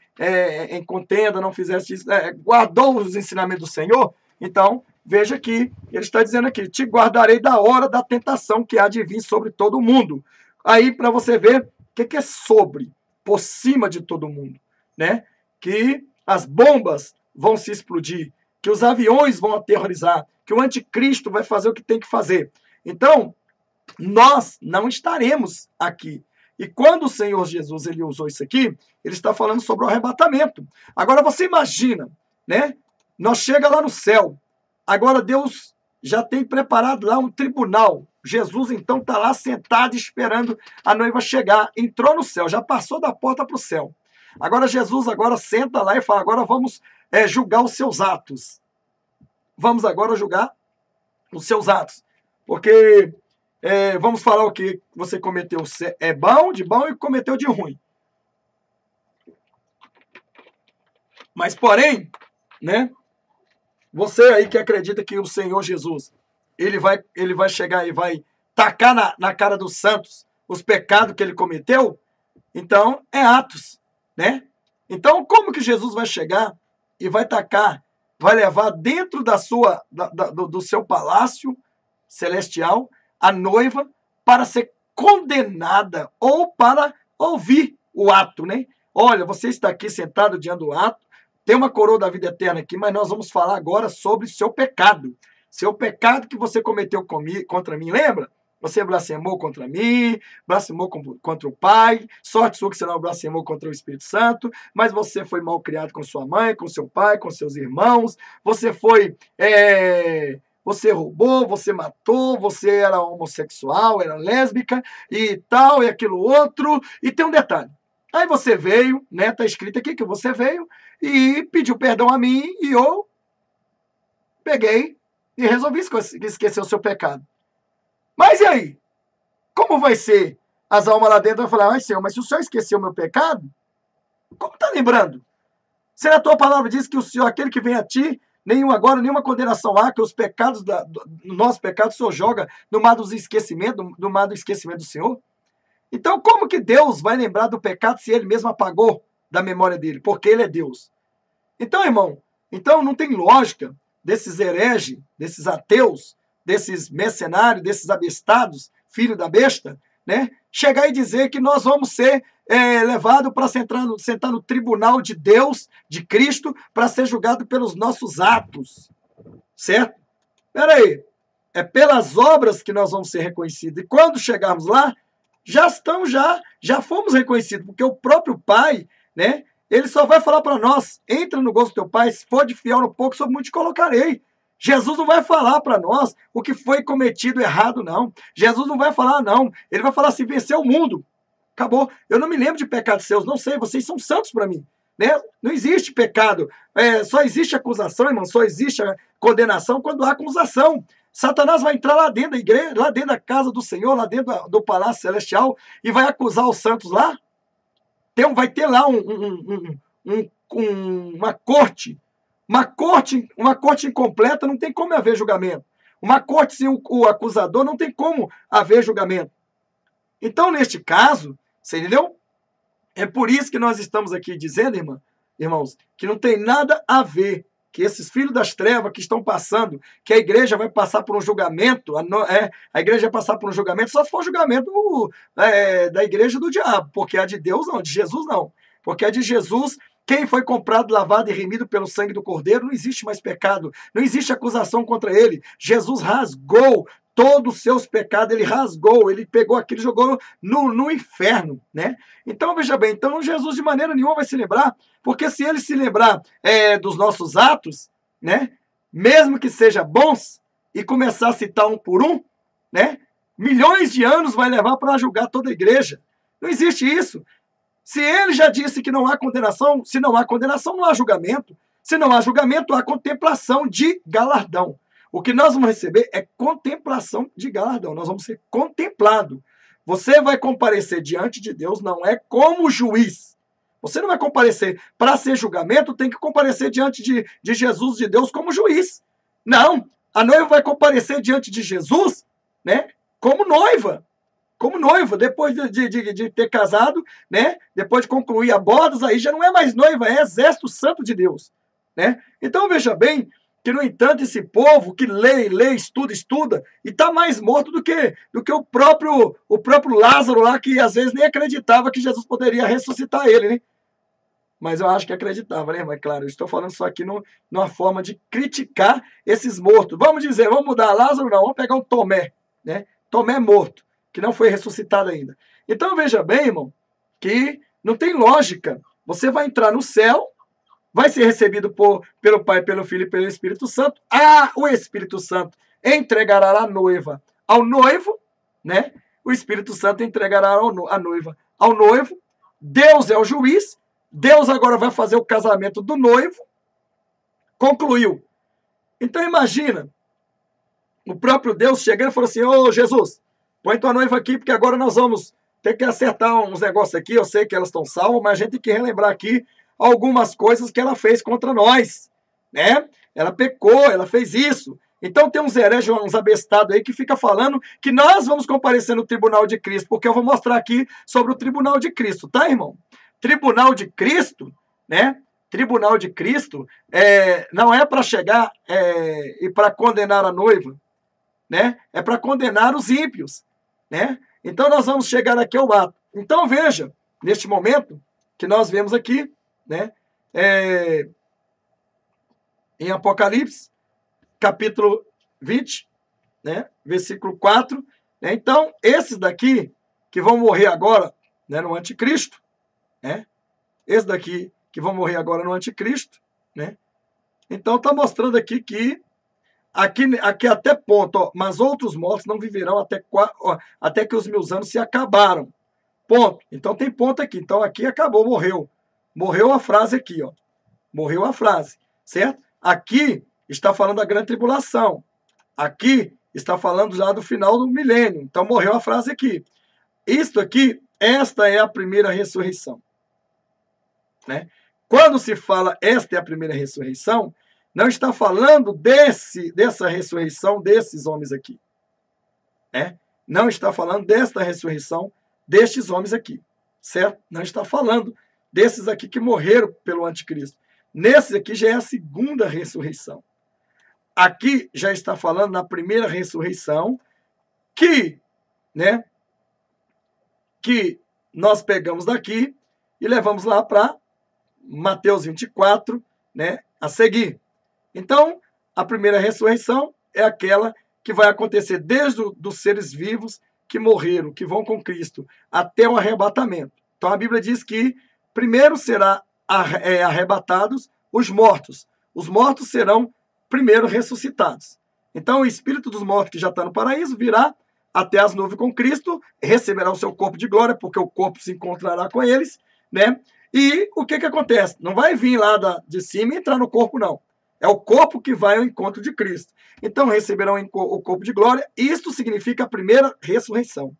em contenda, não fizesse isso, guardou os ensinamentos do Senhor, então, veja que ele está dizendo aqui, te guardarei da hora da tentação que há de vir sobre todo mundo. Aí, para você ver, o que é sobre, por cima de todo mundo, né? Que as bombas vão se explodir, que os aviões vão aterrorizar, que o anticristo vai fazer o que tem que fazer. Então, nós não estaremos aqui. E quando o Senhor Jesus ele usou isso aqui, ele está falando sobre o arrebatamento. Agora você imagina, né? Nós chega lá no céu. Agora Deus já tem preparado lá um tribunal. Jesus então está lá sentado esperando a noiva chegar. Entrou no céu, já passou da porta para o céu. Agora Jesus agora senta lá e fala, agora vamos julgar os seus atos. Vamos agora julgar os seus atos. Porque vamos falar o que você cometeu bom, de bom e cometeu de ruim. Mas, porém, né? Você aí que acredita que o Senhor Jesus, ele vai chegar e vai tacar na cara dos santos os pecados que ele cometeu, então é Atos, né? Então, como que Jesus vai chegar e vai tacar, vai levar dentro do seu palácio celestial a noiva para ser condenada ou para ouvir o ato, né? Olha, você está aqui sentado diante do ato, tem uma coroa da vida eterna aqui, mas nós vamos falar agora sobre seu pecado. Seu pecado que você cometeu contra mim, lembra? Você blasfemou contra mim, blasfemou contra o Pai, sorte sua que você não blasfemou contra o Espírito Santo, mas você foi mal criado com sua mãe, com seu pai, com seus irmãos, você roubou, você matou, você era homossexual, era lésbica e tal, e aquilo outro, e tem um detalhe. Aí você veio, né, tá escrito aqui que você veio e pediu perdão a mim e eu peguei e resolvi esquecer o seu pecado. Mas e aí? Como vai ser? As almas lá dentro vão falar, ai Senhor, mas se o Senhor esqueceu o meu pecado, como está lembrando? Se a tua palavra diz que o Senhor, aquele que vem a ti, nenhuma condenação há, que os pecados, nosso pecado, o Senhor joga no mar do esquecimento do Senhor? Então, como que Deus vai lembrar do pecado se ele mesmo apagou da memória dele? Porque ele é Deus. Então, irmão, não tem lógica desses hereges, desses ateus, desses mercenários, desses abestados, filho da besta, né? Chegar e dizer que nós vamos ser levados para sentar no tribunal de Deus, de Cristo, para ser julgado pelos nossos atos. Certo? Espera aí. É pelas obras que nós vamos ser reconhecidos. E quando chegarmos lá, já fomos reconhecidos, porque o próprio Pai, né? Ele só vai falar para nós, entra no gozo do teu Pai, se for de fiel no pouco, sobre muito te colocarei. Jesus não vai falar para nós o que foi cometido errado, não. Jesus não vai falar, não. Ele vai falar assim, vencer o mundo. Acabou. Eu não me lembro de pecados seus, não sei, vocês são santos para mim. Né? Não existe pecado. Só existe acusação, irmão, só existe a condenação quando há acusação. Satanás vai entrar lá dentro da igreja, lá dentro da casa do Senhor, lá dentro do palácio celestial, e vai acusar os santos lá. Vai ter lá uma corte. Uma corte incompleta não tem como haver julgamento. Uma corte sem o acusador não tem como haver julgamento. Então, neste caso, você entendeu? É por isso que nós estamos aqui dizendo, irmãos, que não tem nada a ver que esses filhos das trevas que estão passando, que a igreja vai passar por um julgamento, a igreja vai passar por um julgamento, só se for julgamento da igreja do diabo, porque a de Deus não, de Jesus não. Porque a de Jesus, quem foi comprado, lavado e remido pelo sangue do Cordeiro, não existe mais pecado, não existe acusação contra ele. Jesus rasgou todos os seus pecados, ele rasgou, ele pegou aquilo e jogou no inferno, né? Então, veja bem, Jesus de maneira nenhuma vai se lembrar, porque se ele se lembrar dos nossos atos, né? Mesmo que sejam bons, e começar a citar um por um, né? Milhões de anos vai levar para julgar toda a igreja. Não existe isso. Se ele já disse que não há condenação, se não há condenação, não há julgamento. Se não há julgamento, há contemplação de galardão. O que nós vamos receber é contemplação de galardão. Nós vamos ser contemplados. Você vai comparecer diante de Deus, não é como juiz. Você não vai comparecer para ser julgamento, tem que comparecer diante de Jesus, de Deus, como juiz. Não, a noiva vai comparecer diante de Jesus, né, como noiva. Como noiva, depois de ter casado, né, depois de concluir a bodas, aí já não é mais noiva, é exército santo de Deus. Né? Então, veja bem, que, no entanto, esse povo que lê, estuda, e está mais morto do que o próprio Lázaro lá, que às vezes nem acreditava que Jesus poderia ressuscitar ele, né? Mas eu acho que acreditava, né? Mas claro, eu estou falando só aqui numa forma de criticar esses mortos. Vamos mudar Lázaro, não, vamos pegar um Tomé, né? Tomé morto, que não foi ressuscitado ainda. Então, veja bem, irmão, que não tem lógica. Você vai entrar no céu, vai ser recebido pelo Pai, pelo Filho e pelo Espírito Santo. O Espírito Santo entregará a noiva ao noivo, né? O Espírito Santo entregará a noiva ao noivo. Deus é o juiz. Deus agora vai fazer o casamento do noivo. Concluiu. Então imagina, o próprio Deus chegando e falou assim, ô Jesus, põe tua noiva aqui, porque agora nós vamos ter que acertar uns negócios aqui. Eu sei que elas estão salvas, mas a gente tem que relembrar aqui algumas coisas que ela fez contra nós, né? Ela pecou, ela fez isso. Então tem uns hereges, uns abestados aí que fica falando que nós vamos comparecer no tribunal de Cristo, porque eu vou mostrar aqui sobre o tribunal de Cristo, tá, irmão? Tribunal de Cristo, né? tribunal de Cristo não é para chegar e para condenar a noiva, né? É para condenar os ímpios, né? Então nós vamos chegar aqui ao ato. Então veja, neste momento que nós vemos aqui, né? Em Apocalipse, capítulo 20, né? Versículo 4. Né? Então, esses daqui que vão morrer agora, né, no anticristo, né? Esses daqui que vão morrer agora no anticristo, né? Então está mostrando aqui que aqui até ponto, ó, mas outros mortos não viverão até que os 1000 anos se acabaram. Ponto. Então tem ponto aqui. Então aqui acabou, morreu. Morreu a frase aqui, ó. Morreu a frase, certo? Aqui está falando da grande tribulação. Aqui está falando já do final do milênio. Então morreu a frase aqui. Isto aqui, esta é a primeira ressurreição. Né? Quando se fala esta é a primeira ressurreição, não está falando dessa ressurreição desses homens aqui. Né? Não está falando desta ressurreição destes homens aqui. Certo? Não está falando desses aqui que morreram pelo anticristo. Nesse aqui já é a segunda ressurreição. Aqui já está falando na primeira ressurreição que, né, que nós pegamos daqui e levamos lá para Mateus 24, né, a seguir. Então, a primeira ressurreição é aquela que vai acontecer desde os seres vivos que morreram, que vão com Cristo, até o arrebatamento. Então, a Bíblia diz que primeiro será arrebatados os mortos. Os mortos serão primeiro ressuscitados. Então, o espírito dos mortos que já está no paraíso virá até as nuvens com Cristo, receberá o seu corpo de glória, porque o corpo se encontrará com eles, né? E o que acontece? Não vai vir lá de cima e entrar no corpo, não. É o corpo que vai ao encontro de Cristo. Então, receberão o corpo de glória. Isto significa a primeira ressurreição.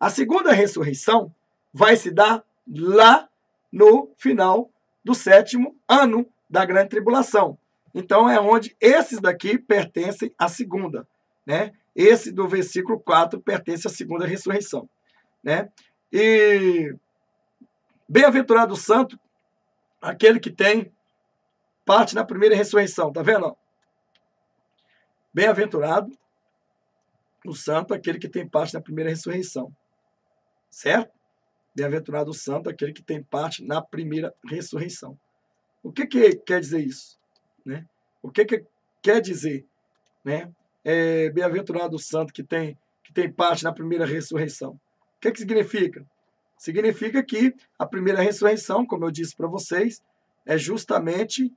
A segunda ressurreição vai se dar lá no final do 7º ano da grande tribulação. Então, é onde esses daqui pertencem à segunda, né? Esse do versículo 4 pertence à segunda ressurreição, né? E bem-aventurado o santo, aquele que tem parte na primeira ressurreição, tá vendo? Bem-aventurado o santo, aquele que tem parte na primeira ressurreição, certo? Bem-aventurado o santo, aquele que tem parte na primeira ressurreição. O que quer dizer isso? Né? O que quer dizer, né? Bem-aventurado o santo que tem parte na primeira ressurreição. O que significa? Significa que a primeira ressurreição, como eu disse para vocês, é justamente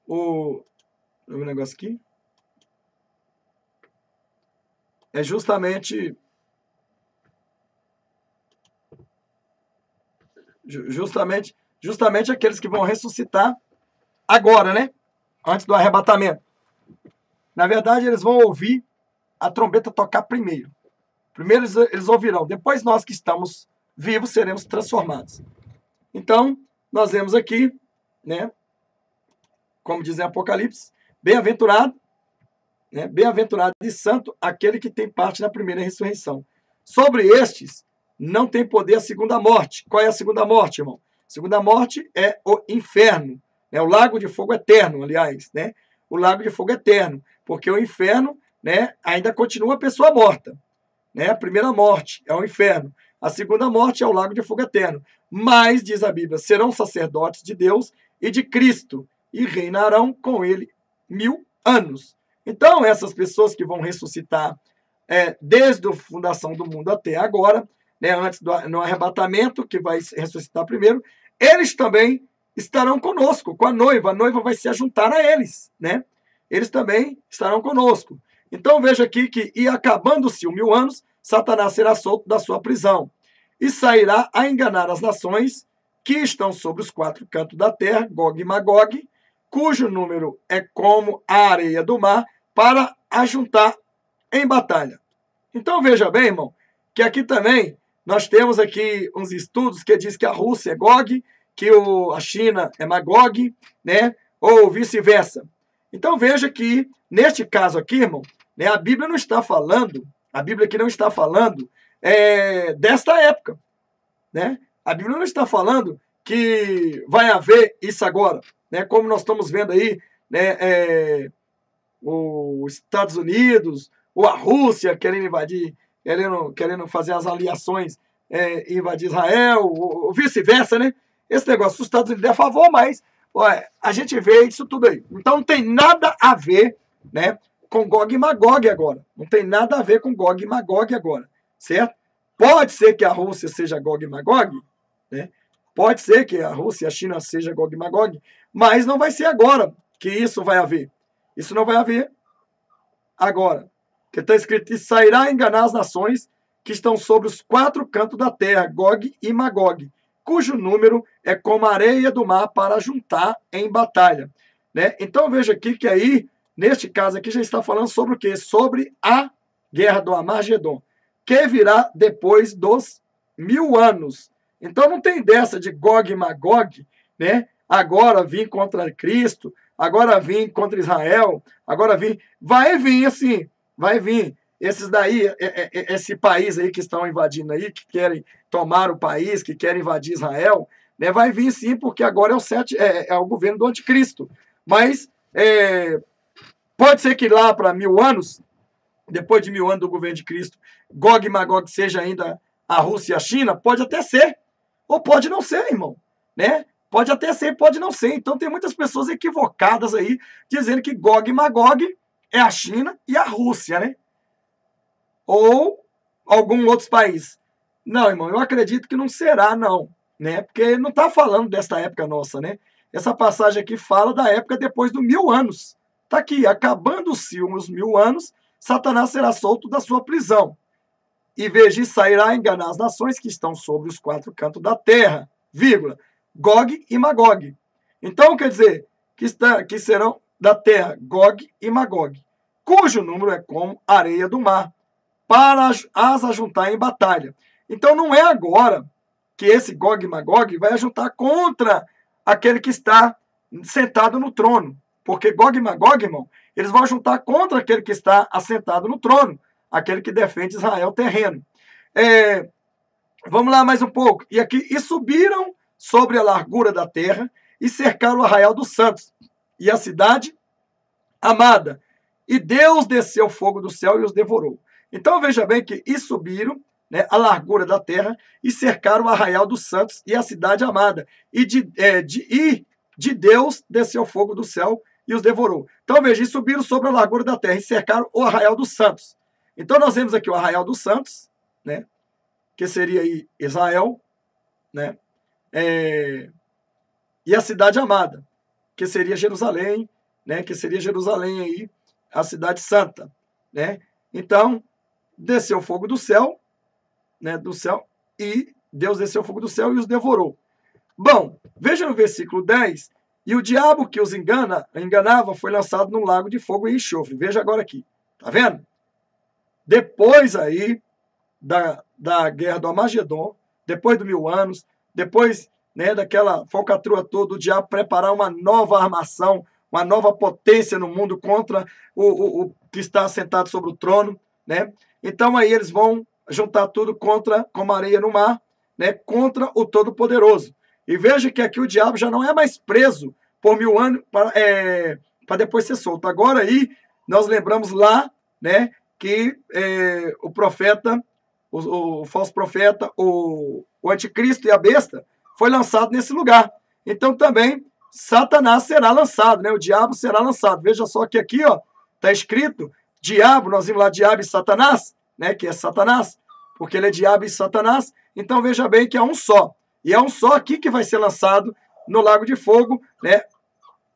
o negócio aqui. É justamente aqueles que vão ressuscitar agora, né? Antes do arrebatamento. Na verdade, eles vão ouvir a trombeta tocar primeiro. Primeiro eles ouvirão. Depois nós que estamos vivos seremos transformados. Então, nós vemos aqui, né? Como diz em Apocalipse, bem-aventurado, né? Bem-aventurado e santo aquele que tem parte na primeira ressurreição. Sobre estes não tem poder a segunda morte. Qual é a segunda morte, irmão? A segunda morte é o inferno. É o lago de fogo eterno, aliás, né? O lago de fogo eterno, porque o inferno, né, ainda continua a pessoa morta, né? A primeira morte é o inferno, a segunda morte é o lago de fogo eterno. Mas, diz a Bíblia, serão sacerdotes de Deus e de Cristo e reinarão com ele 1000 anos. Então, essas pessoas que vão ressuscitar desde a fundação do mundo até agora, né, antes no arrebatamento, que vai ressuscitar primeiro, eles também estarão conosco, com a noiva vai se juntar a eles, né? Eles também estarão conosco. Então veja aqui que, e acabando-se os 1000 anos, Satanás será solto da sua prisão e sairá a enganar as nações que estão sobre os 4 cantos da terra, Gog e Magog, cujo número é como a areia do mar, para ajuntar em batalha. Então veja bem, irmão, que aqui também nós temos aqui uns estudos que diz que a Rússia é Gog, que a China é Magog, né? Ou vice-versa. Então veja que, neste caso aqui, irmão, né, a Bíblia não está falando, a Bíblia aqui não está falando desta época, né? A Bíblia não está falando que vai haver isso agora, né? Como nós estamos vendo aí, né? Os Estados Unidos, ou a Rússia querendo invadir, querendo fazer as aliações, invadir Israel, ou vice-versa, né? Esse negócio, os Estados Unidos é a favor, mas a gente vê isso tudo aí. Então não tem nada a ver, né, com Gog e Magog agora. Não tem nada a ver com Gog e Magog agora, certo? Pode ser que a Rússia seja Gog e Magog, né? Pode ser que a Rússia e a China seja Gog e Magog, mas não vai ser agora que isso vai haver. Isso não vai haver agora. Que está escrito: e sairá a enganar as nações que estão sobre os 4 cantos da terra, Gog e Magog, cujo número é como a areia do mar para juntar em batalha. Né? Então veja aqui que aí, neste caso aqui, já está falando sobre o quê? Sobre a guerra do Armagedon, que virá depois dos 1000 anos. Então não tem dessa de Gog e Magog, né? Agora vir contra Cristo, agora vir contra Israel, agora vir. Vai vir assim, vai vir. Esses daí, esse país aí que estão invadindo aí, que querem tomar o país, que querem invadir Israel, né? Vai vir sim, porque agora é o governo do anticristo. Mas pode ser que lá para 1000 anos, depois de 1000 anos do governo de Cristo, Gog e Magog seja ainda a Rússia e a China, pode até ser, ou pode não ser, irmão, né? Pode até ser, pode não ser. Então tem muitas pessoas equivocadas aí, dizendo que Gog e Magog é a China e a Rússia, né? Ou algum outro país. Não, irmão, eu acredito que não será, não, né? Porque não está falando dessa época nossa, né? Essa passagem aqui fala da época depois dos 1000 anos. Está aqui: acabando-se os 1000 anos, Satanás será solto da sua prisão. E veja, sairá a enganar as nações que estão sobre os 4 cantos da terra, vírgula, Gog e Magog. Então, quer dizer, que serão da terra, Gog e Magog, cujo número é como areia do mar, para as ajuntar em batalha. Então, não é agora que esse Gog e Magog vai ajuntar contra aquele que está sentado no trono. Porque Gog e Magog, irmão, eles vão juntar contra aquele que está assentado no trono, aquele que defende Israel terreno. Vamos lá mais um pouco. E aqui, e subiram sobre a largura da terra e cercaram o arraial dos santos e a cidade amada. E Deus desceu fogo do céu e os devorou. Então veja bem que e subiram, né, a largura da terra e cercaram o arraial dos santos e a cidade amada. E de Deus desceu fogo do céu e os devorou. Então veja, e subiram sobre a largura da terra e cercaram o arraial dos santos. Então nós vemos aqui o arraial dos santos, né, que seria aí Israel, né, e a cidade amada, que seria Jerusalém, né, que seria Jerusalém aí, a cidade santa, né? Então desceu fogo do céu, né, do céu, e Deus desceu fogo do céu e os devorou. Bom, veja no versículo 10, e o diabo que os enganava foi lançado no lago de fogo e enxofre. Veja agora aqui, tá vendo? Depois aí da guerra do Armagedon, depois dos 1000 anos, depois, né, daquela falcatrua toda, o diabo preparar uma nova armação, uma nova potência no mundo contra o que está sentado sobre o trono, né? Então aí eles vão juntar tudo como areia no mar, né, contra o Todo-Poderoso. E veja que aqui o diabo já não é mais preso por 1000 anos para depois ser solto. Agora aí nós lembramos lá, né, que o profeta, o falso profeta, o anticristo e a besta foi lançado nesse lugar. Então também Satanás será lançado, né? O diabo será lançado. Veja só que aqui, ó, está escrito diabo, nós vimos lá diabo e Satanás, né? Que é Satanás, porque ele é diabo e Satanás. Então veja bem que é um só. E é um só aqui que vai ser lançado no lago de fogo, né?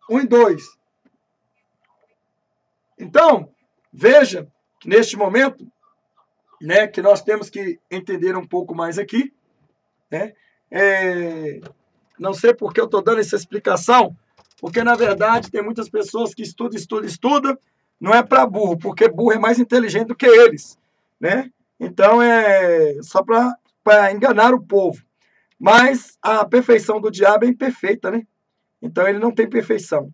1 e 2. Então, veja que neste momento, né, que nós temos que entender um pouco mais aqui, né? Não sei por que eu estou dando essa explicação, porque na verdade tem muitas pessoas que estudam, não é para burro, porque burro é mais inteligente do que eles, né? Então é só para enganar o povo. Mas a perfeição do diabo é imperfeita, né? Então ele não tem perfeição.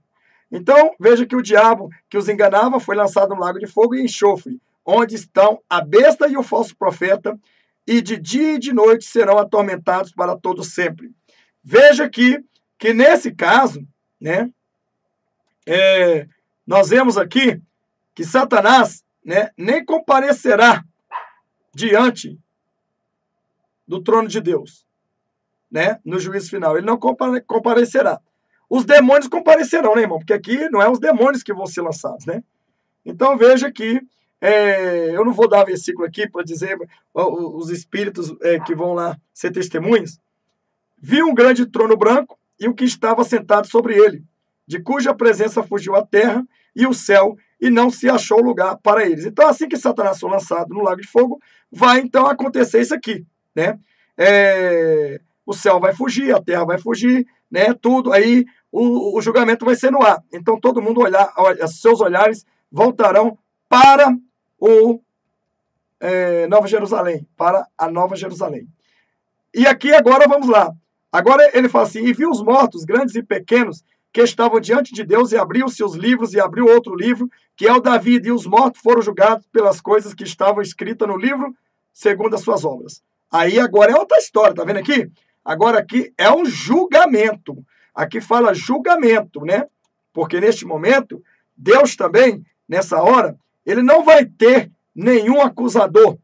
Então veja que o diabo que os enganava foi lançado no lago de fogo e enxofre, onde estão a besta e o falso profeta, e de dia e de noite serão atormentados para todo sempre. veja que nesse caso, né, nós vemos aqui que Satanás, né, nem comparecerá diante do trono de Deus, né, no juízo final. Ele não comparecerá. Os demônios comparecerão, né, irmão? Porque aqui não é os demônios que vão ser lançados, né? Então veja que eu não vou dar versículo aqui para dizer os espíritos que vão lá ser testemunhas. Viu um grande trono branco e o que estava sentado sobre ele, de cuja presença fugiu a terra e o céu, e não se achou lugar para eles. Então, assim que Satanás for lançado no lago de fogo, vai então acontecer isso aqui, né? O céu vai fugir, a terra vai fugir, né? Tudo aí, o julgamento vai ser no ar. Então, todo mundo seus olhares voltarão para Nova Jerusalém, para a Nova Jerusalém. E aqui agora vamos lá. Agora ele fala assim: e viu os mortos, grandes e pequenos, que estavam diante de Deus, e abriu seus livros, e abriu outro livro, que é o da vida, e os mortos foram julgados pelas coisas que estavam escritas no livro, segundo as suas obras. Aí agora é outra história, tá vendo aqui? Agora aqui é um julgamento. Aqui fala julgamento, né? Porque neste momento, Deus também, nessa hora, ele não vai ter nenhum acusador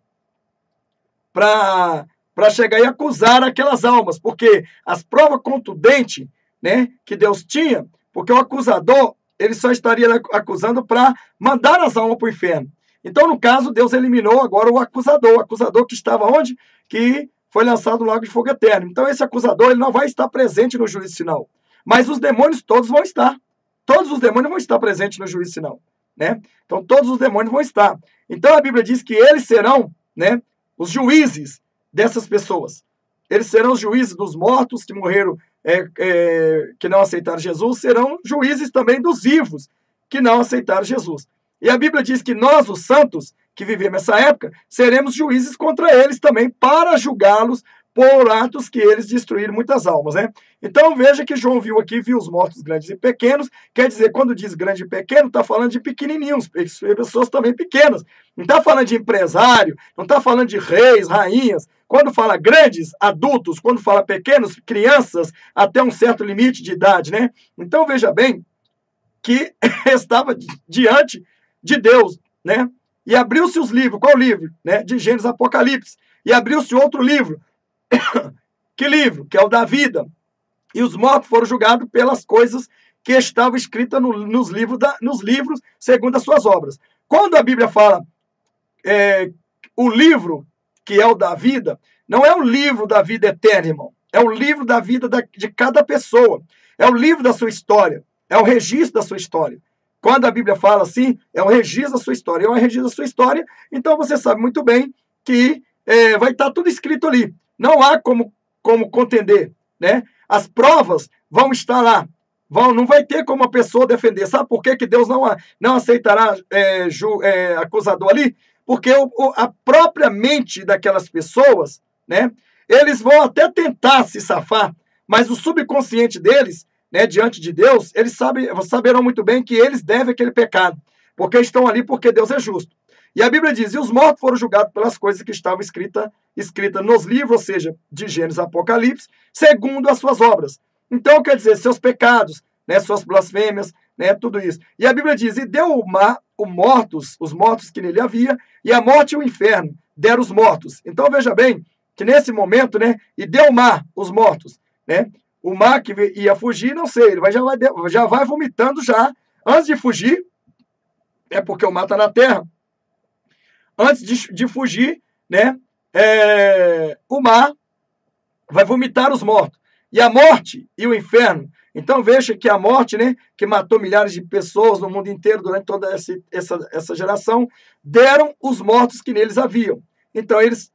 para chegar e acusar aquelas almas, porque as provas contundentes, né, que Deus tinha, porque o acusador, ele só estaria acusando para mandar as almas para o inferno. Então, no caso, Deus eliminou agora o acusador que estava onde? Que foi lançado no lago de fogo eterno. Então, esse acusador, ele não vai estar presente no juízo final. Mas os demônios todos vão estar. Todos os demônios vão estar presentes no juízo final, né? Então, todos os demônios vão estar. Então, a Bíblia diz que eles serão, né, os juízes dessas pessoas. Eles serão os juízes dos mortos que morreram, que não aceitaram Jesus, serão juízes também dos vivos que não aceitaram Jesus. E a Bíblia diz que nós, os santos, que vivemos essa época, seremos juízes contra eles também para julgá-los por atos que eles destruíram muitas almas, né? Então veja que João viu os mortos grandes e pequenos, quer dizer, quando diz grande e pequeno, está falando de pequenininhos, pessoas também pequenas. Não está falando de empresário, não está falando de reis, rainhas. Quando fala grandes, adultos, quando fala pequenos, crianças, até um certo limite de idade, né? Então veja bem que estava diante de Deus, né? E abriu-se os livros, qual livro? Né? De Gênesis, Apocalipse. E abriu-se outro livro. Que livro? Que é o da vida. E os mortos foram julgados pelas coisas que estavam escritas nos livros segundo as suas obras. Quando a Bíblia fala o livro que é o da vida, não é o livro da vida eterna, irmão. É o livro da vida de cada pessoa. É o livro da sua história. É o registro da sua história. Quando a Bíblia fala assim, é um registro da sua história. É um registro da sua história, então você sabe muito bem que vai estar tudo escrito ali. Não há como contender, né? As provas vão estar lá. Não vai ter como a pessoa defender. Sabe por que Deus não aceitará acusador ali? Porque a própria mente daquelas pessoas, né? Eles vão até tentar se safar, mas o subconsciente deles, né, diante de Deus, eles saberão muito bem que eles devem aquele pecado, porque estão ali porque Deus é justo. E a Bíblia diz, e os mortos foram julgados pelas coisas que estavam escritas nos livros, ou seja, de Gênesis, Apocalipse, segundo as suas obras. Então, quer dizer, seus pecados, né, suas blasfêmias, né, tudo isso. E a Bíblia diz, e deu o mar os mortos que nele havia, e a morte e o inferno deram os mortos. Então, veja bem, que nesse momento, né, e deu o mar os mortos, né, o mar que ia fugir, não sei, ele já vai vomitando já, antes de fugir, porque o mar está na terra, antes de fugir, né, o mar vai vomitar os mortos. E a morte e o inferno. Então veja que a morte, né, que matou milhares de pessoas no mundo inteiro durante toda essa geração, deram os mortos que neles haviam. Então eles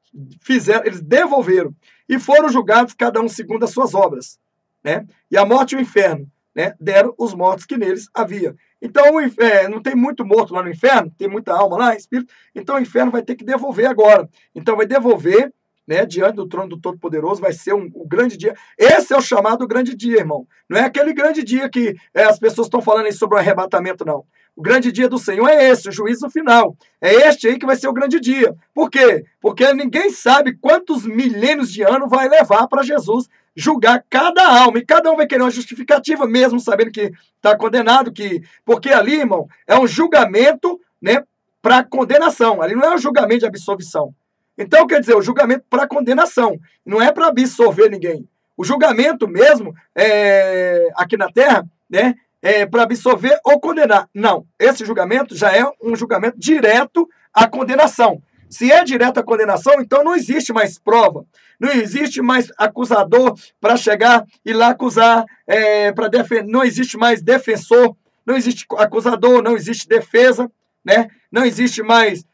devolveram e foram julgados cada um segundo as suas obras, né? E a morte e o inferno, né, deram os mortos que neles havia. Então não tem muito morto lá no inferno, tem muita alma lá, espírito. Então o inferno vai ter que devolver agora. Então vai devolver, né, diante do trono do Todo-Poderoso, vai ser o grande dia. Esse é o chamado grande dia, irmão. Não é aquele grande dia que as pessoas estão falando aí sobre o arrebatamento, não. O grande dia do Senhor é esse, o juízo final. É este aí que vai ser o grande dia. Por quê? Porque ninguém sabe quantos milênios de anos vai levar para Jesus julgar cada alma, e cada um vai querer uma justificativa, mesmo sabendo que está condenado, porque ali, irmão, é um julgamento, né, para condenação, ali não é um julgamento de absolvição. Então, quer dizer, o julgamento para condenação, não é para absolver ninguém. O julgamento mesmo, aqui na Terra, né, para absolver ou condenar. Não, esse julgamento já é um julgamento direto à condenação. Se é direto à condenação, então não existe mais prova, não existe mais acusador para chegar e lá acusar, para defender, não existe mais defensor, não existe acusador, não existe defesa, né? Não existe mais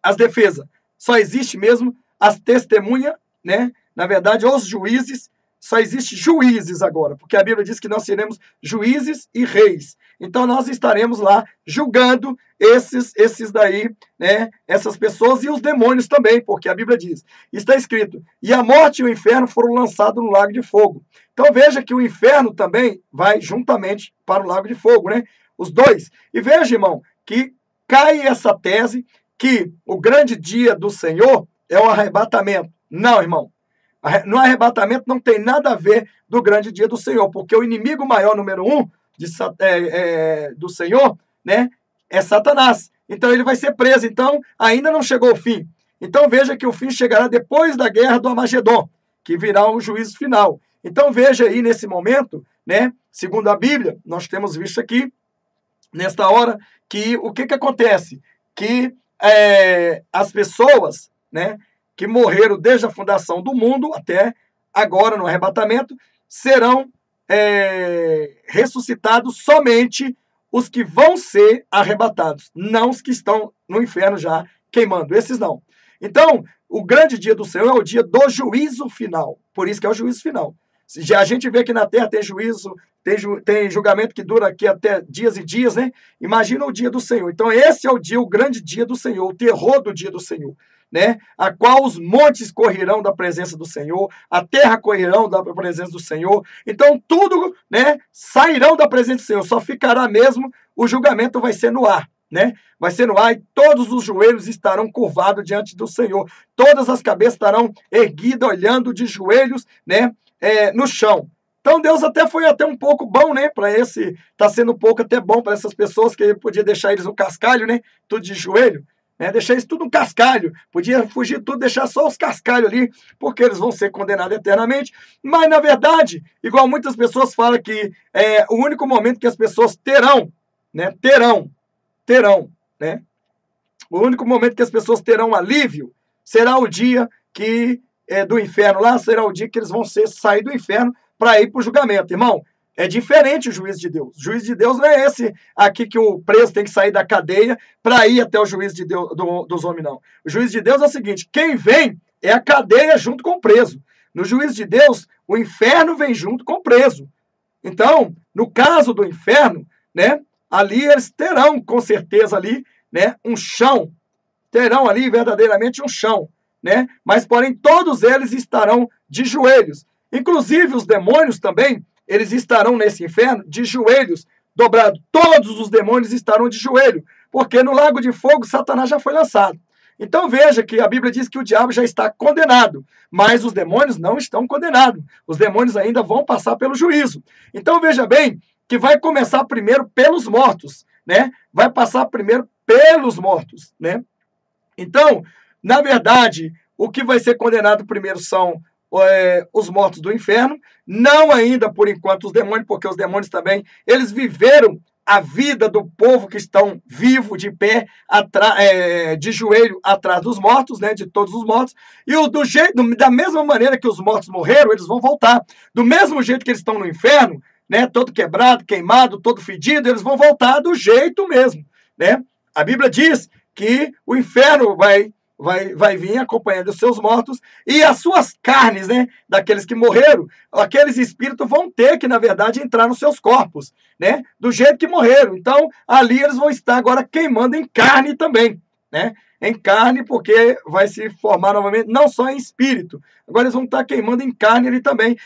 as defesas, só existe mesmo as testemunhas, né? Na verdade, os juízes, só existe juízes agora, porque a Bíblia diz que nós seremos juízes e reis. Então nós estaremos lá julgando esses daí, né? Essas pessoas e os demônios também, porque a Bíblia diz, está escrito, e a morte e o inferno foram lançados no lago de fogo. Então veja que o inferno também vai juntamente para o lago de fogo, né? Os dois. E veja, irmão, que cai essa tese que o grande dia do Senhor é o arrebatamento. Não, irmão. No arrebatamento não tem nada a ver do grande dia do Senhor, porque o inimigo maior, número 1, do Senhor, né, é Satanás. Então ele vai ser preso. Então ainda não chegou o fim. Então veja que o fim chegará depois da guerra do Armagedon, que virá o juízo final. Então veja aí nesse momento, né, segundo a Bíblia, nós temos visto aqui, nesta hora, que o que acontece? Que as pessoas, né, que morreram desde a fundação do mundo até agora no arrebatamento, serão ressuscitados somente os que vão ser arrebatados, não os que estão no inferno já queimando, esses não. Então, o grande dia do Senhor é o dia do juízo final, por isso que é o juízo final. Já a gente vê que na Terra tem juízo, tem julgamento que dura aqui até dias e dias, né? Imagina o dia do Senhor. Então esse é o dia, o grande dia do Senhor, o terror do dia do Senhor, né? A qual os montes correrão da presença do Senhor, a terra correrão da presença do Senhor. Então tudo, né, sairão da presença do Senhor. Só ficará mesmo, o julgamento vai ser no ar, né? Vai ser no ar e todos os joelhos estarão curvados diante do Senhor. Todas as cabeças estarão erguidas, olhando de joelhos, né, no chão. Então Deus foi até um pouco bom, né? Para tá sendo um pouco até bom para essas pessoas, que ele podia deixar eles no cascalho, né? Tudo de joelho, né? Deixar eles tudo no cascalho. Podia fugir tudo, deixar só os cascalhos ali, porque eles vão ser condenados eternamente. Mas na verdade, igual muitas pessoas falam que o único momento que as pessoas terão, né? Terão, né? O único momento que as pessoas terão alívio será o dia que do inferno lá, será o dia que eles vão sair do inferno para ir para o julgamento. Irmão, é diferente o juízo de Deus. O juízo de Deus não é esse aqui que o preso tem que sair da cadeia para ir até o juízo de Deus, dos homens, não. O juízo de Deus é o seguinte, quem vem é a cadeia junto com o preso. No juízo de Deus, o inferno vem junto com o preso. Então, no caso do inferno, né, ali eles terão, com certeza, ali, né, um chão. Terão ali verdadeiramente um chão, né? Mas, porém, todos eles estarão de joelhos. Inclusive, os demônios também, eles estarão nesse inferno de joelhos dobrados. Todos os demônios estarão de joelho, porque no lago de fogo, Satanás já foi lançado. Então, veja que a Bíblia diz que o diabo já está condenado, mas os demônios não estão condenados. Os demônios ainda vão passar pelo juízo. Então, veja bem que vai começar primeiro pelos mortos, né? Vai passar primeiro pelos mortos, né? Então, na verdade, o que vai ser condenado primeiro são os mortos do inferno, não ainda por enquanto os demônios, porque os demônios também, eles viveram a vida do povo que estão vivo, de pé, de joelho atrás dos mortos, né, de todos os mortos, e da mesma maneira que os mortos morreram, eles vão voltar. Do mesmo jeito que eles estão no inferno, né, todo quebrado, queimado, todo fedido, eles vão voltar do jeito mesmo, né? A Bíblia diz que o inferno vai vir acompanhando os seus mortos e as suas carnes, né, daqueles que morreram, aqueles espíritos vão ter que, na verdade, entrar nos seus corpos, né, do jeito que morreram. Então, ali eles vão estar agora queimando em carne também, né, em carne, porque vai se formar novamente, não só em espírito, agora eles vão estar queimando em carne ali também,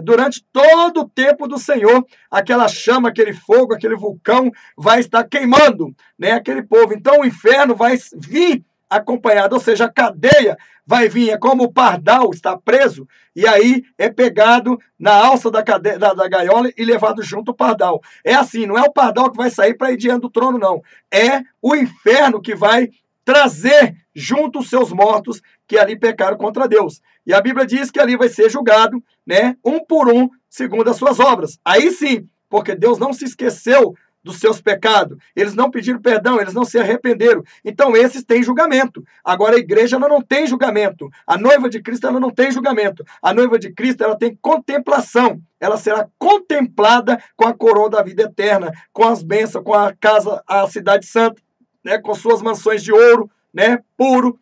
durante todo o tempo do Senhor, aquela chama, aquele fogo, aquele vulcão vai estar queimando, né, aquele povo. Então, o inferno vai vir acompanhado, ou seja, a cadeia vai vir, é como o pardal está preso, e aí é pegado na alça da gaiola e levado junto ao pardal. É assim, não é o pardal que vai sair para ir diante do trono, não. É o inferno que vai trazer junto os seus mortos que ali pecaram contra Deus. E a Bíblia diz que ali vai ser julgado, né, um por um, segundo as suas obras. Aí sim, porque Deus não se esqueceu dos seus pecados, eles não pediram perdão, eles não se arrependeram. Então esses têm julgamento. Agora a igreja ela não tem julgamento. A noiva de Cristo ela não tem julgamento. A noiva de Cristo ela tem contemplação. Ela será contemplada com a coroa da vida eterna, com as bênçãos, com a casa, a cidade santa, né, com suas mansões de ouro, né, puro,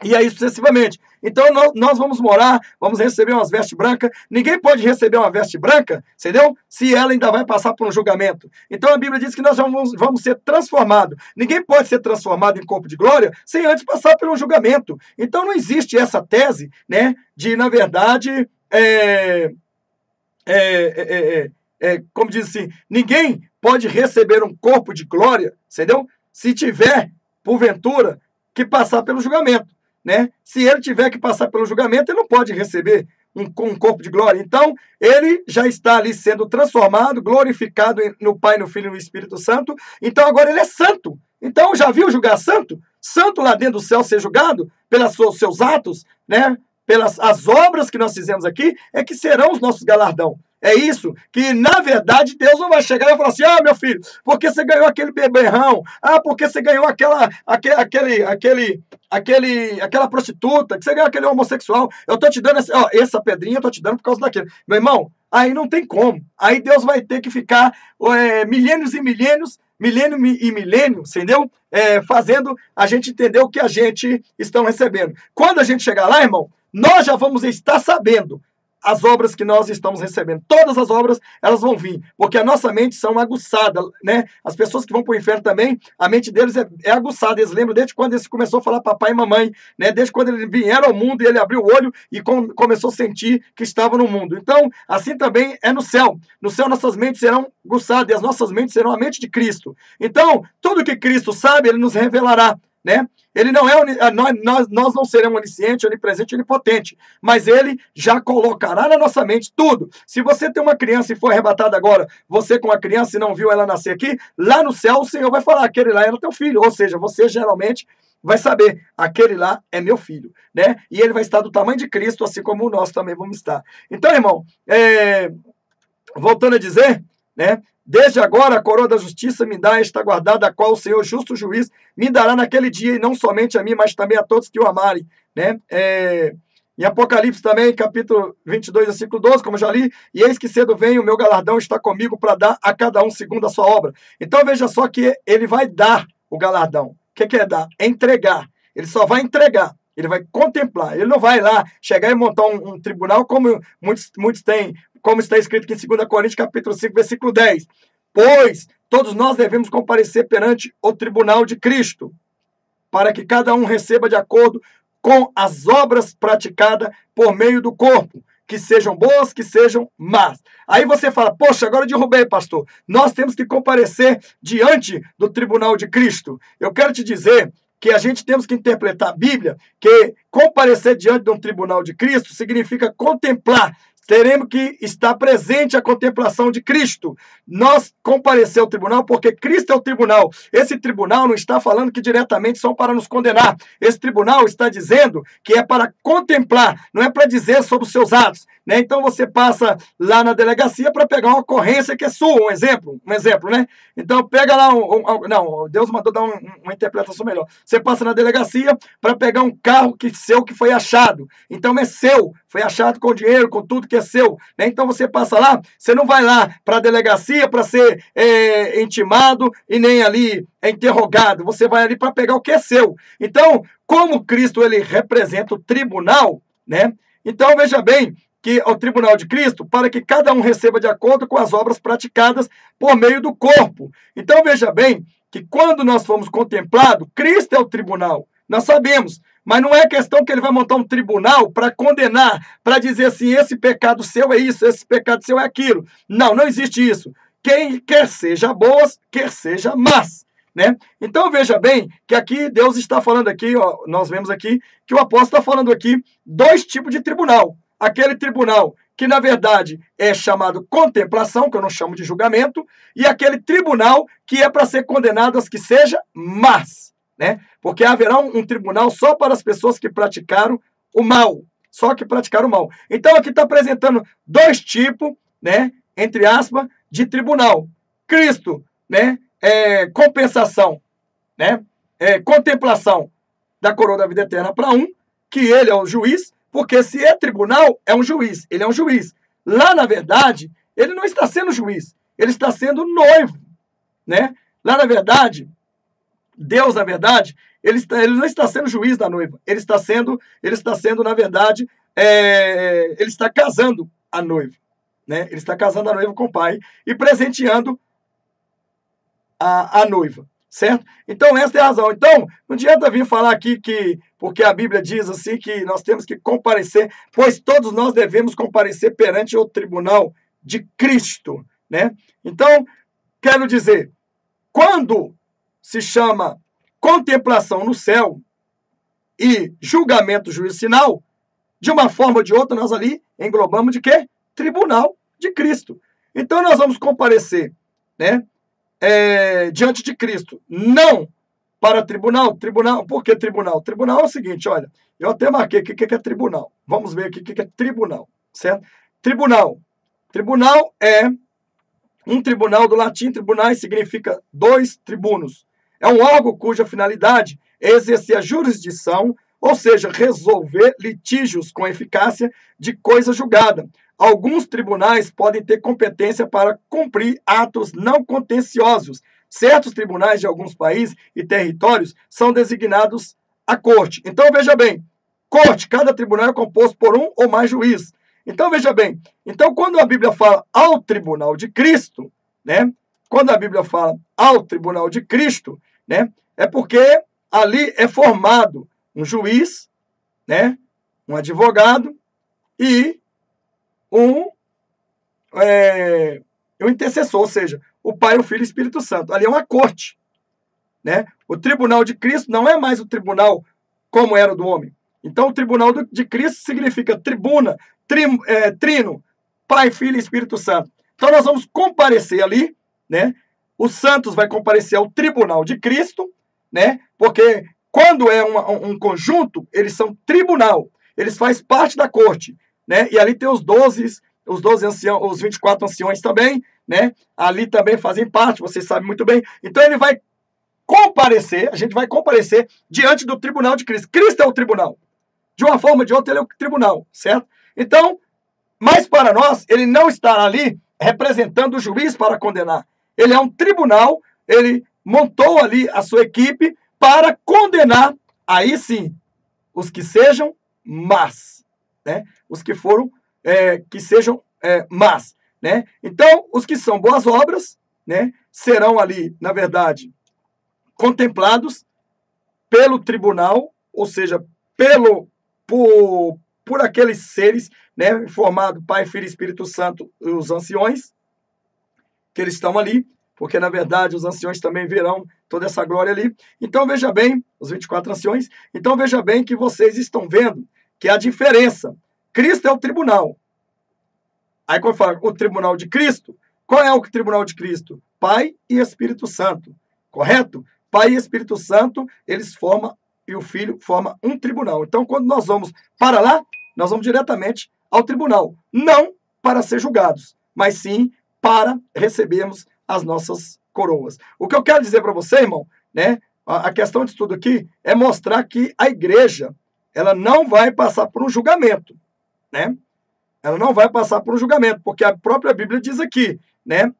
e aí sucessivamente. Então nós vamos morar, vamos receber umas vestes brancas. Ninguém pode receber uma veste branca, entendeu? Se ela ainda vai passar por um julgamento. Então a Bíblia diz que nós vamos ser transformados. Ninguém pode ser transformado em corpo de glória sem antes passar por um julgamento. Então não existe essa tese, né, de, na verdade, como diz assim, ninguém pode receber um corpo de glória, entendeu? Se tiver, porventura, que passar pelo julgamento. Né? Se ele tiver que passar pelo julgamento, ele não pode receber um corpo de glória. Então, ele já está ali sendo transformado, glorificado no Pai, no Filho e no Espírito Santo. Então, agora ele é santo. Então, já viu julgar santo? Santo lá dentro do céu ser julgado pelos seus atos, né? Pelas as obras que nós fizemos aqui, é que serão os nossos galardão. É isso, que na verdade Deus não vai chegar e falar assim, meu filho, porque você ganhou aquele beberrão, porque você ganhou aquela prostituta, que você ganhou aquele homossexual, eu tô te dando essa pedrinha, eu tô te dando por causa daquilo. Meu irmão, aí não tem como. Aí Deus vai ter que ficar milênios e milênios, milênio e milênio, entendeu? Fazendo a gente entender o que a gente está recebendo. Quando a gente chegar lá, irmão, nós já vamos estar sabendo as obras que nós estamos recebendo. Todas as obras, elas vão vir, porque a nossa mente são aguçadas, né? As pessoas que vão para o inferno também, a mente deles é aguçada. Eles lembram desde quando eles começou a falar papai e mamãe, né? Desde quando eles vieram ao mundo e ele abriu o olho e começou a sentir que estava no mundo. Então, assim também é no céu. No céu, nossas mentes serão aguçadas e as nossas mentes serão a mente de Cristo. Então, tudo que Cristo sabe, ele nos revelará, né? Ele não é nós não seremos onisciente, onipresente, onipotente, mas ele já colocará na nossa mente tudo. Se você tem uma criança e foi arrebatado agora, você com a criança e não viu ela nascer aqui, lá no céu o Senhor vai falar, aquele lá era teu filho, ou seja, você geralmente vai saber, aquele lá é meu filho, né? E ele vai estar do tamanho de Cristo, assim como nós também vamos estar. Então, irmão, voltando a dizer, né? Desde agora a coroa da justiça me dá esta guardada, a qual o Senhor, justo juiz, me dará naquele dia, e não somente a mim, mas também a todos que o amarem. Né? Em Apocalipse também, capítulo 22, versículo 12, como eu já li, e eis que cedo vem, o meu galardão está comigo para dar a cada um segundo a sua obra. Então veja só que ele vai dar o galardão. O que é dar? É entregar. Ele só vai entregar. Ele vai contemplar. Ele não vai lá chegar e montar um tribunal como muitos têm, como está escrito aqui em 2 Coríntios, capítulo 5, versículo 10. Pois todos nós devemos comparecer perante o tribunal de Cristo, para que cada um receba de acordo com as obras praticadas por meio do corpo, que sejam boas, que sejam más. Aí você fala, poxa, agora eu derrubei, pastor. Nós temos que comparecer diante do tribunal de Cristo. Eu quero te dizer que a gente temos que interpretar a Bíblia, que comparecer diante de um tribunal de Cristo significa contemplar. Teremos que estar presente a contemplação de Cristo. Nós comparecer ao tribunal porque Cristo é o tribunal. Esse tribunal não está falando que diretamente são para nos condenar. Esse tribunal está dizendo que é para contemplar, não é para dizer sobre os seus atos. Né? Então você passa lá na delegacia para pegar uma ocorrência que é sua, um exemplo, né? Então pega lá, não, Deus mandou dar uma interpretação melhor. Você passa na delegacia para pegar um carro que foi achado. Então é seu, foi achado com dinheiro, com tudo que é seu. Né? Então você passa lá, você não vai lá para a delegacia para ser intimado e nem ali interrogado. Você vai ali para pegar o que é seu. Então, como Cristo ele representa o tribunal, né? Então veja bem, que ao tribunal de Cristo, para que cada um receba de acordo com as obras praticadas por meio do corpo. Então veja bem que quando nós fomos contemplados, Cristo é o tribunal. Nós sabemos, mas não é questão que ele vai montar um tribunal para condenar, para dizer assim, esse pecado seu é isso, esse pecado seu é aquilo. Não, não existe isso. Quem quer seja boas, quer seja más. né? Então veja bem que aqui Deus está falando aqui, ó, nós vemos aqui que o apóstolo está falando aqui dois tipos de tribunal. Aquele tribunal que na verdade é chamado contemplação, que eu não chamo de julgamento, e aquele tribunal que é para ser condenado as que seja más, né? Porque haverá um tribunal só para as pessoas que praticaram o mal, só que praticaram o mal. Então aqui está apresentando dois tipos, né, entre aspas, de tribunal. Cristo, né, compensação, né, contemplação da coroa da vida eterna para um, que ele é o juiz, porque se é tribunal, é um juiz, ele é um juiz. Lá, na verdade, ele não está sendo juiz, ele está sendo noivo, né? Lá, na verdade, Deus, na verdade, ele não está sendo juiz da noiva, ele está sendo, na verdade, ele está casando a noiva, né? Ele está casando a noiva com o pai e presenteando a noiva, certo? Então, essa é a razão. Então, não adianta vir falar aqui que, porque a Bíblia diz assim, que nós temos que comparecer, pois todos nós devemos comparecer perante o tribunal de Cristo, né? Então, quero dizer, quando se chama contemplação no céu e julgamento, juízo final, de uma forma ou de outra, nós ali englobamos de quê? Tribunal de Cristo. Então, nós vamos comparecer, né? Diante de Cristo, não para tribunal. Por que tribunal? Tribunal é o seguinte, olha, eu até marquei aqui o que é tribunal. Vamos ver aqui o que é tribunal, certo? Tribunal é um tribunal, do latim tribunais significa dois tribunos. É um órgão cuja finalidade é exercer a jurisdição, ou seja, resolver litígios com eficácia de coisa julgada. Alguns tribunais podem ter competência para cumprir atos não contenciosos. Certos tribunais de alguns países e territórios são designados a corte. Então, veja bem, corte, cada tribunal é composto por um ou mais juízes. Então, veja bem, então quando a Bíblia fala ao tribunal de Cristo, né? Quando a Bíblia fala ao tribunal de Cristo, né? É porque ali é formado um juiz, né? Um advogado e um intercessor, ou seja, o Pai, o Filho e o Espírito Santo. Ali é uma corte, né? O tribunal de Cristo não é mais o tribunal como era o do homem. Então, o tribunal de Cristo significa tribuna, trino, Pai, Filho e Espírito Santo. Então, nós vamos comparecer ali, né? Os santos vai comparecer ao tribunal de Cristo, né? Porque quando é um conjunto, eles são tribunal, eles fazem parte da corte, né? E ali tem os 12 anciãos, os 24 anciões também, né? Ali também fazem parte, vocês sabem muito bem. Então ele vai comparecer, a gente vai comparecer diante do tribunal de Cristo. Cristo é o tribunal. De uma forma ou de outra, ele é o tribunal, certo? Então, mas para nós, ele não está ali representando o juiz para condenar. Ele é um tribunal, ele montou ali a sua equipe para condenar, aí sim, os que sejam más, né? Os que foram, que sejam más, né? Então, os que são boas obras, né, serão ali, na verdade, contemplados pelo tribunal, ou seja, por aqueles seres, né, formado Pai, Filho e Espírito Santo, os anciões, que eles estão ali, porque, na verdade, os anciões também verão toda essa glória ali. Então, veja bem, os 24 anciões, então veja bem que vocês estão vendo que a diferença, Cristo é o tribunal. Aí, quando fala o tribunal de Cristo, qual é o tribunal de Cristo? Pai e Espírito Santo, correto? Pai e Espírito Santo, eles formam, e o Filho forma um tribunal. Então, quando nós vamos para lá, nós vamos diretamente ao tribunal. Não para ser julgados, mas sim para recebermos as nossas coroas. O que eu quero dizer para você, irmão, né? A questão de tudo aqui é mostrar que a igreja, ela não vai passar por um julgamento, né? Ela não vai passar por um julgamento, porque a própria Bíblia diz aqui, né?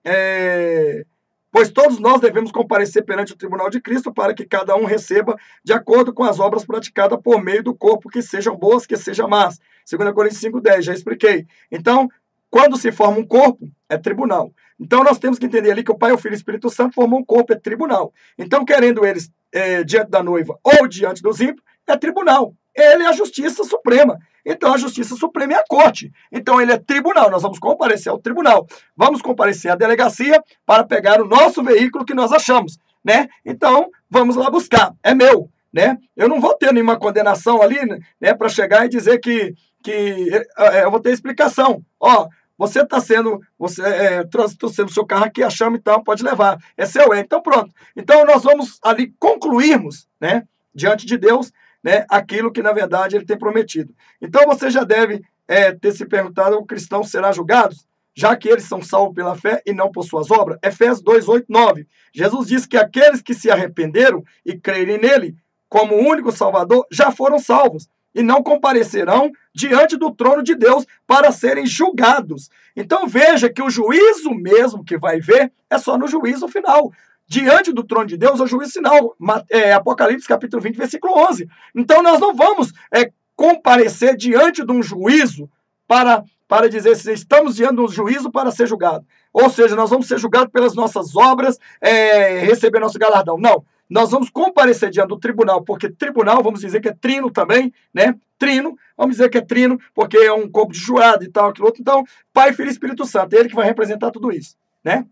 Pois todos nós devemos comparecer perante o tribunal de Cristo para que cada um receba de acordo com as obras praticadas por meio do corpo, que sejam boas, que sejam más. 2 Coríntios 5,10, já expliquei. Então, quando se forma um corpo, é tribunal. Então, nós temos que entender ali que o Pai, o Filho e o Espírito Santo formam um corpo, é tribunal. Então, querendo eles diante da noiva ou diante dos ímpios, é tribunal. Ele é a justiça suprema. Então, a justiça suprema é a corte. Então, ele é tribunal. Nós vamos comparecer ao tribunal. Vamos comparecer à delegacia para pegar o nosso veículo que nós achamos. né? Então, vamos lá buscar, é meu, né? Eu não vou ter nenhuma condenação ali, né, para chegar e dizer que eu vou ter explicação. Ó, você está sendo, trouxendo seu carro aqui, a chama, então pode levar, é seu, é, então pronto. Então nós vamos ali concluirmos, né, diante de Deus, né, aquilo que na verdade ele tem prometido. Então você já deve ter se perguntado: o cristão será julgado, já que eles são salvos pela fé e não por suas obras? Efésios 2, 8, 9. Jesus diz que aqueles que se arrependeram e crerem nele como único Salvador já foram salvos e não comparecerão diante do trono de Deus para serem julgados. Então veja que o juízo mesmo que vai ver é só no juízo final. Diante do trono de Deus é o juízo final. Apocalipse capítulo 20, versículo 11. Então nós não vamos comparecer diante de um juízo para dizer se estamos diante de um juízo para ser julgado. Ou seja, nós vamos ser julgados pelas nossas obras, receber nosso galardão. Não. Nós vamos comparecer diante do tribunal, porque tribunal, vamos dizer que é trino também, né? Trino, vamos dizer que é trino, porque é um corpo de jurado e tal, aquilo outro. Então, Pai, Filho e Espírito Santo, é ele que vai representar tudo isso, né?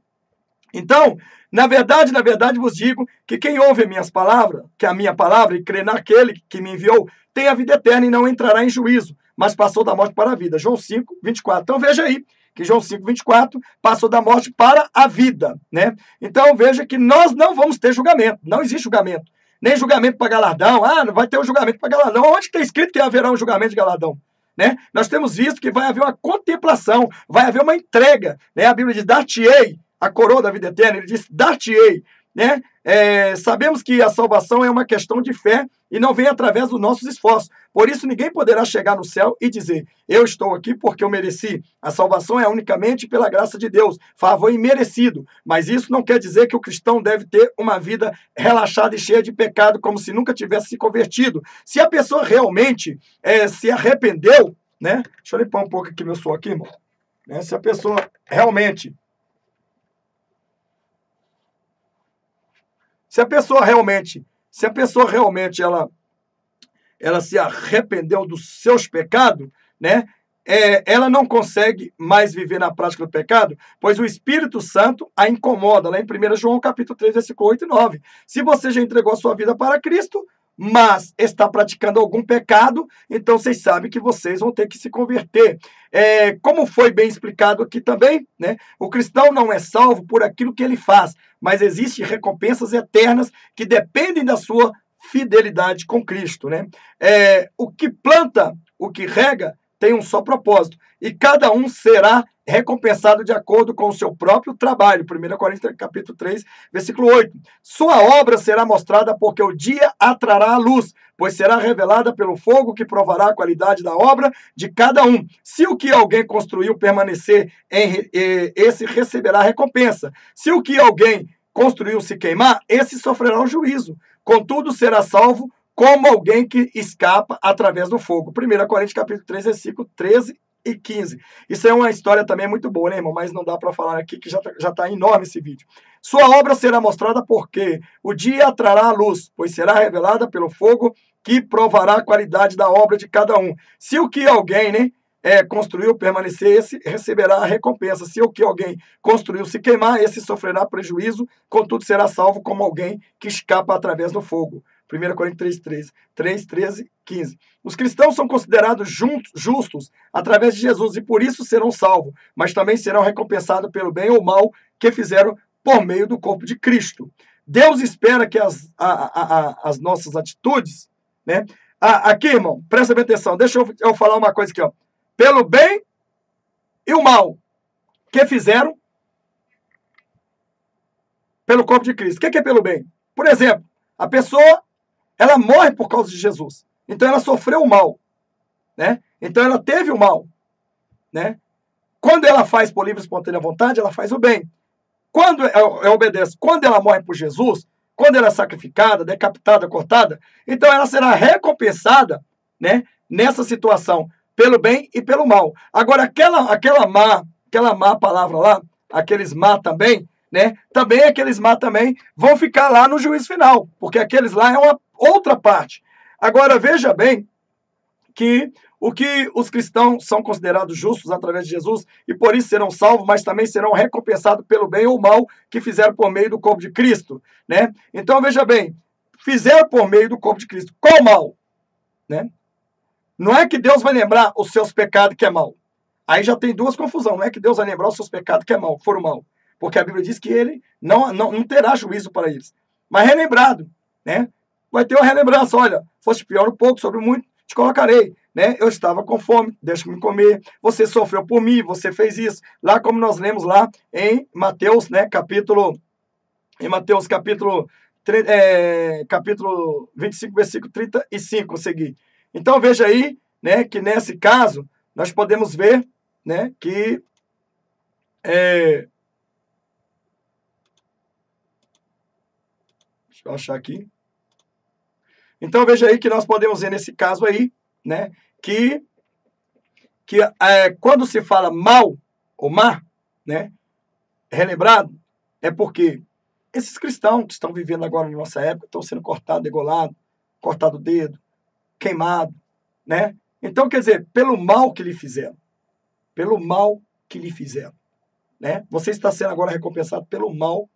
Então, na verdade, vos digo que quem ouve as minhas palavras, que a minha palavra, e crê naquele que me enviou, tem a vida eterna e não entrará em juízo, mas passou da morte para a vida. João 5, 24. Então, veja aí, que João 5, 24 passou da morte para a vida, né? Então veja que nós não vamos ter julgamento, não existe julgamento, nem julgamento para galardão. Não vai ter um julgamento para galardão. Onde está escrito que haverá um julgamento de galardão? Né? Nós temos visto que vai haver uma contemplação, vai haver uma entrega, né? A Bíblia diz: dar-te-ei a coroa da vida eterna, ele diz: dar-te-ei, né? Sabemos que a salvação é uma questão de fé e não vem através dos nossos esforços. Por isso, ninguém poderá chegar no céu e dizer: eu estou aqui porque eu mereci. A salvação é unicamente pela graça de Deus, favor imerecido. Mas isso não quer dizer que o cristão deve ter uma vida relaxada e cheia de pecado, como se nunca tivesse se convertido. Se a pessoa realmente se arrependeu, né? Deixa eu limpar um pouco aqui meu som aqui, irmão. Né? Se a pessoa realmente ela se arrependeu dos seus pecados, né? Ela não consegue mais viver na prática do pecado, pois o Espírito Santo a incomoda, lá em 1 João capítulo 3, versículo 8 e 9. Se você já entregou a sua vida para Cristo, mas está praticando algum pecado, então vocês sabem que vocês vão ter que se converter. Como foi bem explicado aqui também, né? O cristão não é salvo por aquilo que ele faz, mas existem recompensas eternas que dependem da sua fidelidade com Cristo, né? O que planta, o que rega, tem um só propósito, e cada um será recompensado de acordo com o seu próprio trabalho. 1 Coríntios capítulo 3, versículo 8. Sua obra será mostrada porque o dia a trará a luz, pois será revelada pelo fogo que provará a qualidade da obra de cada um. Se o que alguém construiu permanecer, esse receberá recompensa. Se o que alguém construiu se queimar, esse sofrerá um juízo. Contudo, será salvo como alguém que escapa através do fogo. 1 Coríntios capítulo 3, versículo 13 e 15. Isso é uma história também muito boa, né, irmão? Mas não dá para falar aqui, que já está enorme esse vídeo. Sua obra será mostrada porque o dia trará a luz, pois será revelada pelo fogo que provará a qualidade da obra de cada um. Se o que alguém, né, construiu permanecer, esse receberá a recompensa. Se o que alguém construiu se queimar, esse sofrerá prejuízo, contudo será salvo como alguém que escapa através do fogo. 1 Coríntios 3, 13, 15. Os cristãos são considerados justos através de Jesus e por isso serão salvos, mas também serão recompensados pelo bem ou mal que fizeram por meio do corpo de Cristo. Deus espera que as nossas atitudes, né? Aqui, irmão, presta bem atenção, deixa eu falar uma coisa aqui, ó. Pelo bem e o mal que fizeram pelo corpo de Cristo. O que é pelo bem? Por exemplo, a pessoa ela morre por causa de Jesus. Então ela sofreu o mal, né? Então ela teve o mal, né? Quando ela faz por livre e espontânea vontade, ela faz o bem. Quando ela obedece, quando ela morre por Jesus, quando ela é sacrificada, decapitada, cortada, então ela será recompensada, né, nessa situação, pelo bem e pelo mal. Agora, aquela má palavra lá, aqueles má também, né, também aqueles má também vão ficar lá no juízo final, porque aqueles lá é uma outra parte. Agora, veja bem que o que os cristãos são considerados justos através de Jesus e por isso serão salvos, mas também serão recompensados pelo bem ou mal que fizeram por meio do corpo de Cristo, né? Então veja bem, fizeram por meio do corpo de Cristo. Qual mal? Né? Não é que Deus vai lembrar os seus pecados que é mal. Aí já tem duas confusões. Não é que Deus vai lembrar os seus pecados que é mal, foram mal. Porque a Bíblia diz que ele não terá juízo para eles. Mas relembrado, né? Vai ter uma relembrança. Olha, foste pior um pouco, sobre muito, te colocarei. Né? Eu estava com fome, deixa-me comer. Você sofreu por mim, você fez isso. Lá como nós lemos lá em Mateus, né? Capítulo 25, versículo 35, seguir. Então veja aí, né, que nesse caso nós podemos ver, né, que deixa eu achar aqui. Então veja aí que nós podemos ver nesse caso aí, né, que quando se fala mal ou má, né, relembrado, é porque esses cristãos que estão vivendo agora na nossa época estão sendo cortados, degolados, cortado o dedo, queimado, né? Então, quer dizer, pelo mal que lhe fizeram, né? Você está sendo agora recompensado pelo mal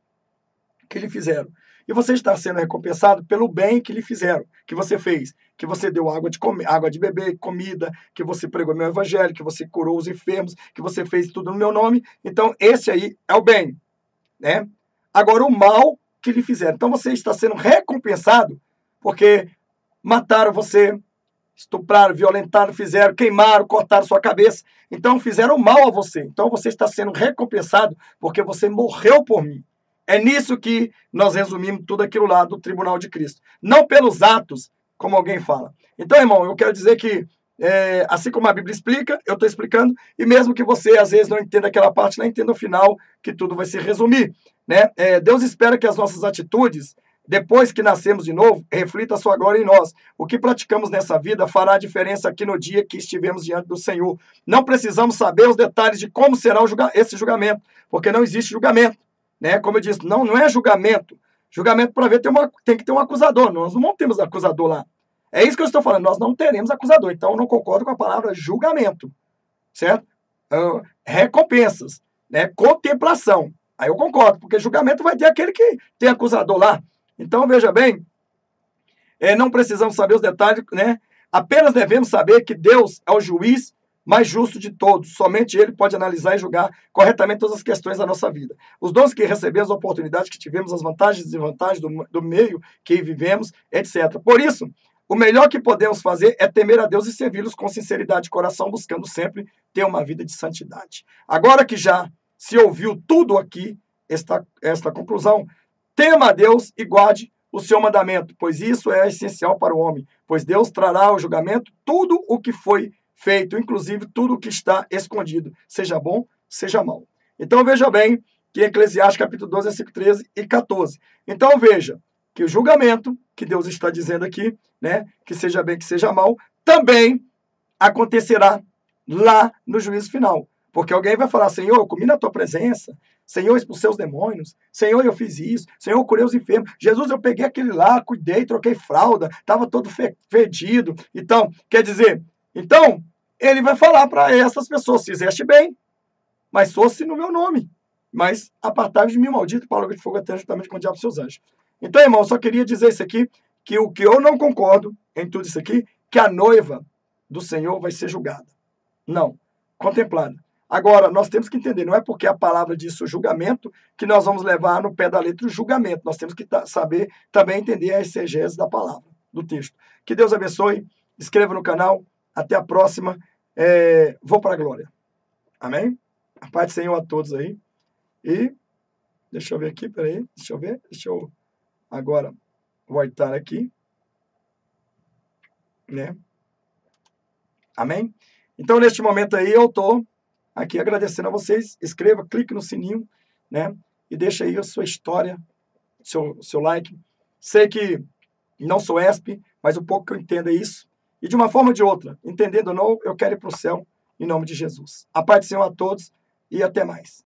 que lhe fizeram. E você está sendo recompensado pelo bem que lhe fizeram, que você fez, que você deu água de beber, comida, que você pregou meu evangelho, que você curou os enfermos, que você fez tudo no meu nome. Então, esse aí é o bem, né? Agora, o mal que lhe fizeram. Então, você está sendo recompensado porque mataram você, estupraram, violentaram, fizeram, queimaram, cortaram sua cabeça. Então, fizeram mal a você. Então, você está sendo recompensado porque você morreu por mim. É nisso que nós resumimos tudo aquilo lá do tribunal de Cristo. Não pelos atos, como alguém fala. Então, irmão, eu quero dizer que, assim como a Bíblia explica, eu estou explicando, e mesmo que você, às vezes, não entenda aquela parte, não entenda o final, que tudo vai se resumir. Né? Deus espera que as nossas atitudes, depois que nascemos de novo, reflita a sua glória em nós. O que praticamos nessa vida fará a diferença aqui no dia que estivermos diante do Senhor. Não precisamos saber os detalhes de como será esse julgamento, porque não existe julgamento. Né? Como eu disse, não é julgamento. Julgamento, para ver, tem que ter um acusador. Nós não temos acusador lá. É isso que eu estou falando, nós não teremos acusador. Então, eu não concordo com a palavra julgamento. Certo? Recompensas. Né? Contemplação. Aí eu concordo, porque julgamento vai ter aquele que tem acusador lá. Então, veja bem, não precisamos saber os detalhes, né? Apenas devemos saber que Deus é o juiz mais justo de todos. Somente Ele pode analisar e julgar corretamente todas as questões da nossa vida. Os dons que recebemos, as oportunidades que tivemos, as vantagens e desvantagens do meio que vivemos, etc. Por isso, o melhor que podemos fazer é temer a Deus e servi-los com sinceridade de coração, buscando sempre ter uma vida de santidade. Agora que já se ouviu tudo aqui, esta conclusão, tema a Deus e guarde o seu mandamento, pois isso é essencial para o homem, pois Deus trará ao julgamento tudo o que foi feito, inclusive tudo o que está escondido, seja bom, seja mal. Então veja bem que Eclesiastes capítulo 12, versículo 13 e 14. Então veja que o julgamento que Deus está dizendo aqui, né, que seja bem, que seja mal, também acontecerá lá no juízo final. Porque alguém vai falar, Senhor, eu comi na tua presença, Senhor, expulsei os demônios, Senhor, eu fiz isso, Senhor, eu curei os enfermos, Jesus, eu peguei aquele lá, cuidei, troquei fralda, estava todo fedido. Então, quer dizer, então, ele vai falar para essas pessoas, fizeste bem, mas fosse no meu nome, mas apartai-vos de mim, maldito, para o lago de fogo eterno, juntamente com o diabo e seus anjos. Então, irmão, eu só queria dizer isso aqui, que o que eu não concordo em tudo isso aqui, que a noiva do Senhor vai ser julgada. Não, contemplada. Agora, nós temos que entender, não é porque a palavra diz o julgamento que nós vamos levar no pé da letra o julgamento. Nós temos que saber também entender a exegese da palavra, do texto. Que Deus abençoe, inscreva no canal, até a próxima, vou para a glória. Amém? A paz do Senhor a todos aí. E, deixa eu ver aqui, peraí, deixa eu agora voltar aqui, né? Amém? Então, neste momento aí, eu estou aqui agradecendo a vocês. Escreva, clique no sininho, né? E deixa aí a sua história, seu like. Sei que não sou ESP, mas o pouco que eu entendo é isso. E de uma forma ou de outra, entendendo ou não, eu quero ir para o céu, em nome de Jesus. A paz do Senhor a todos e até mais.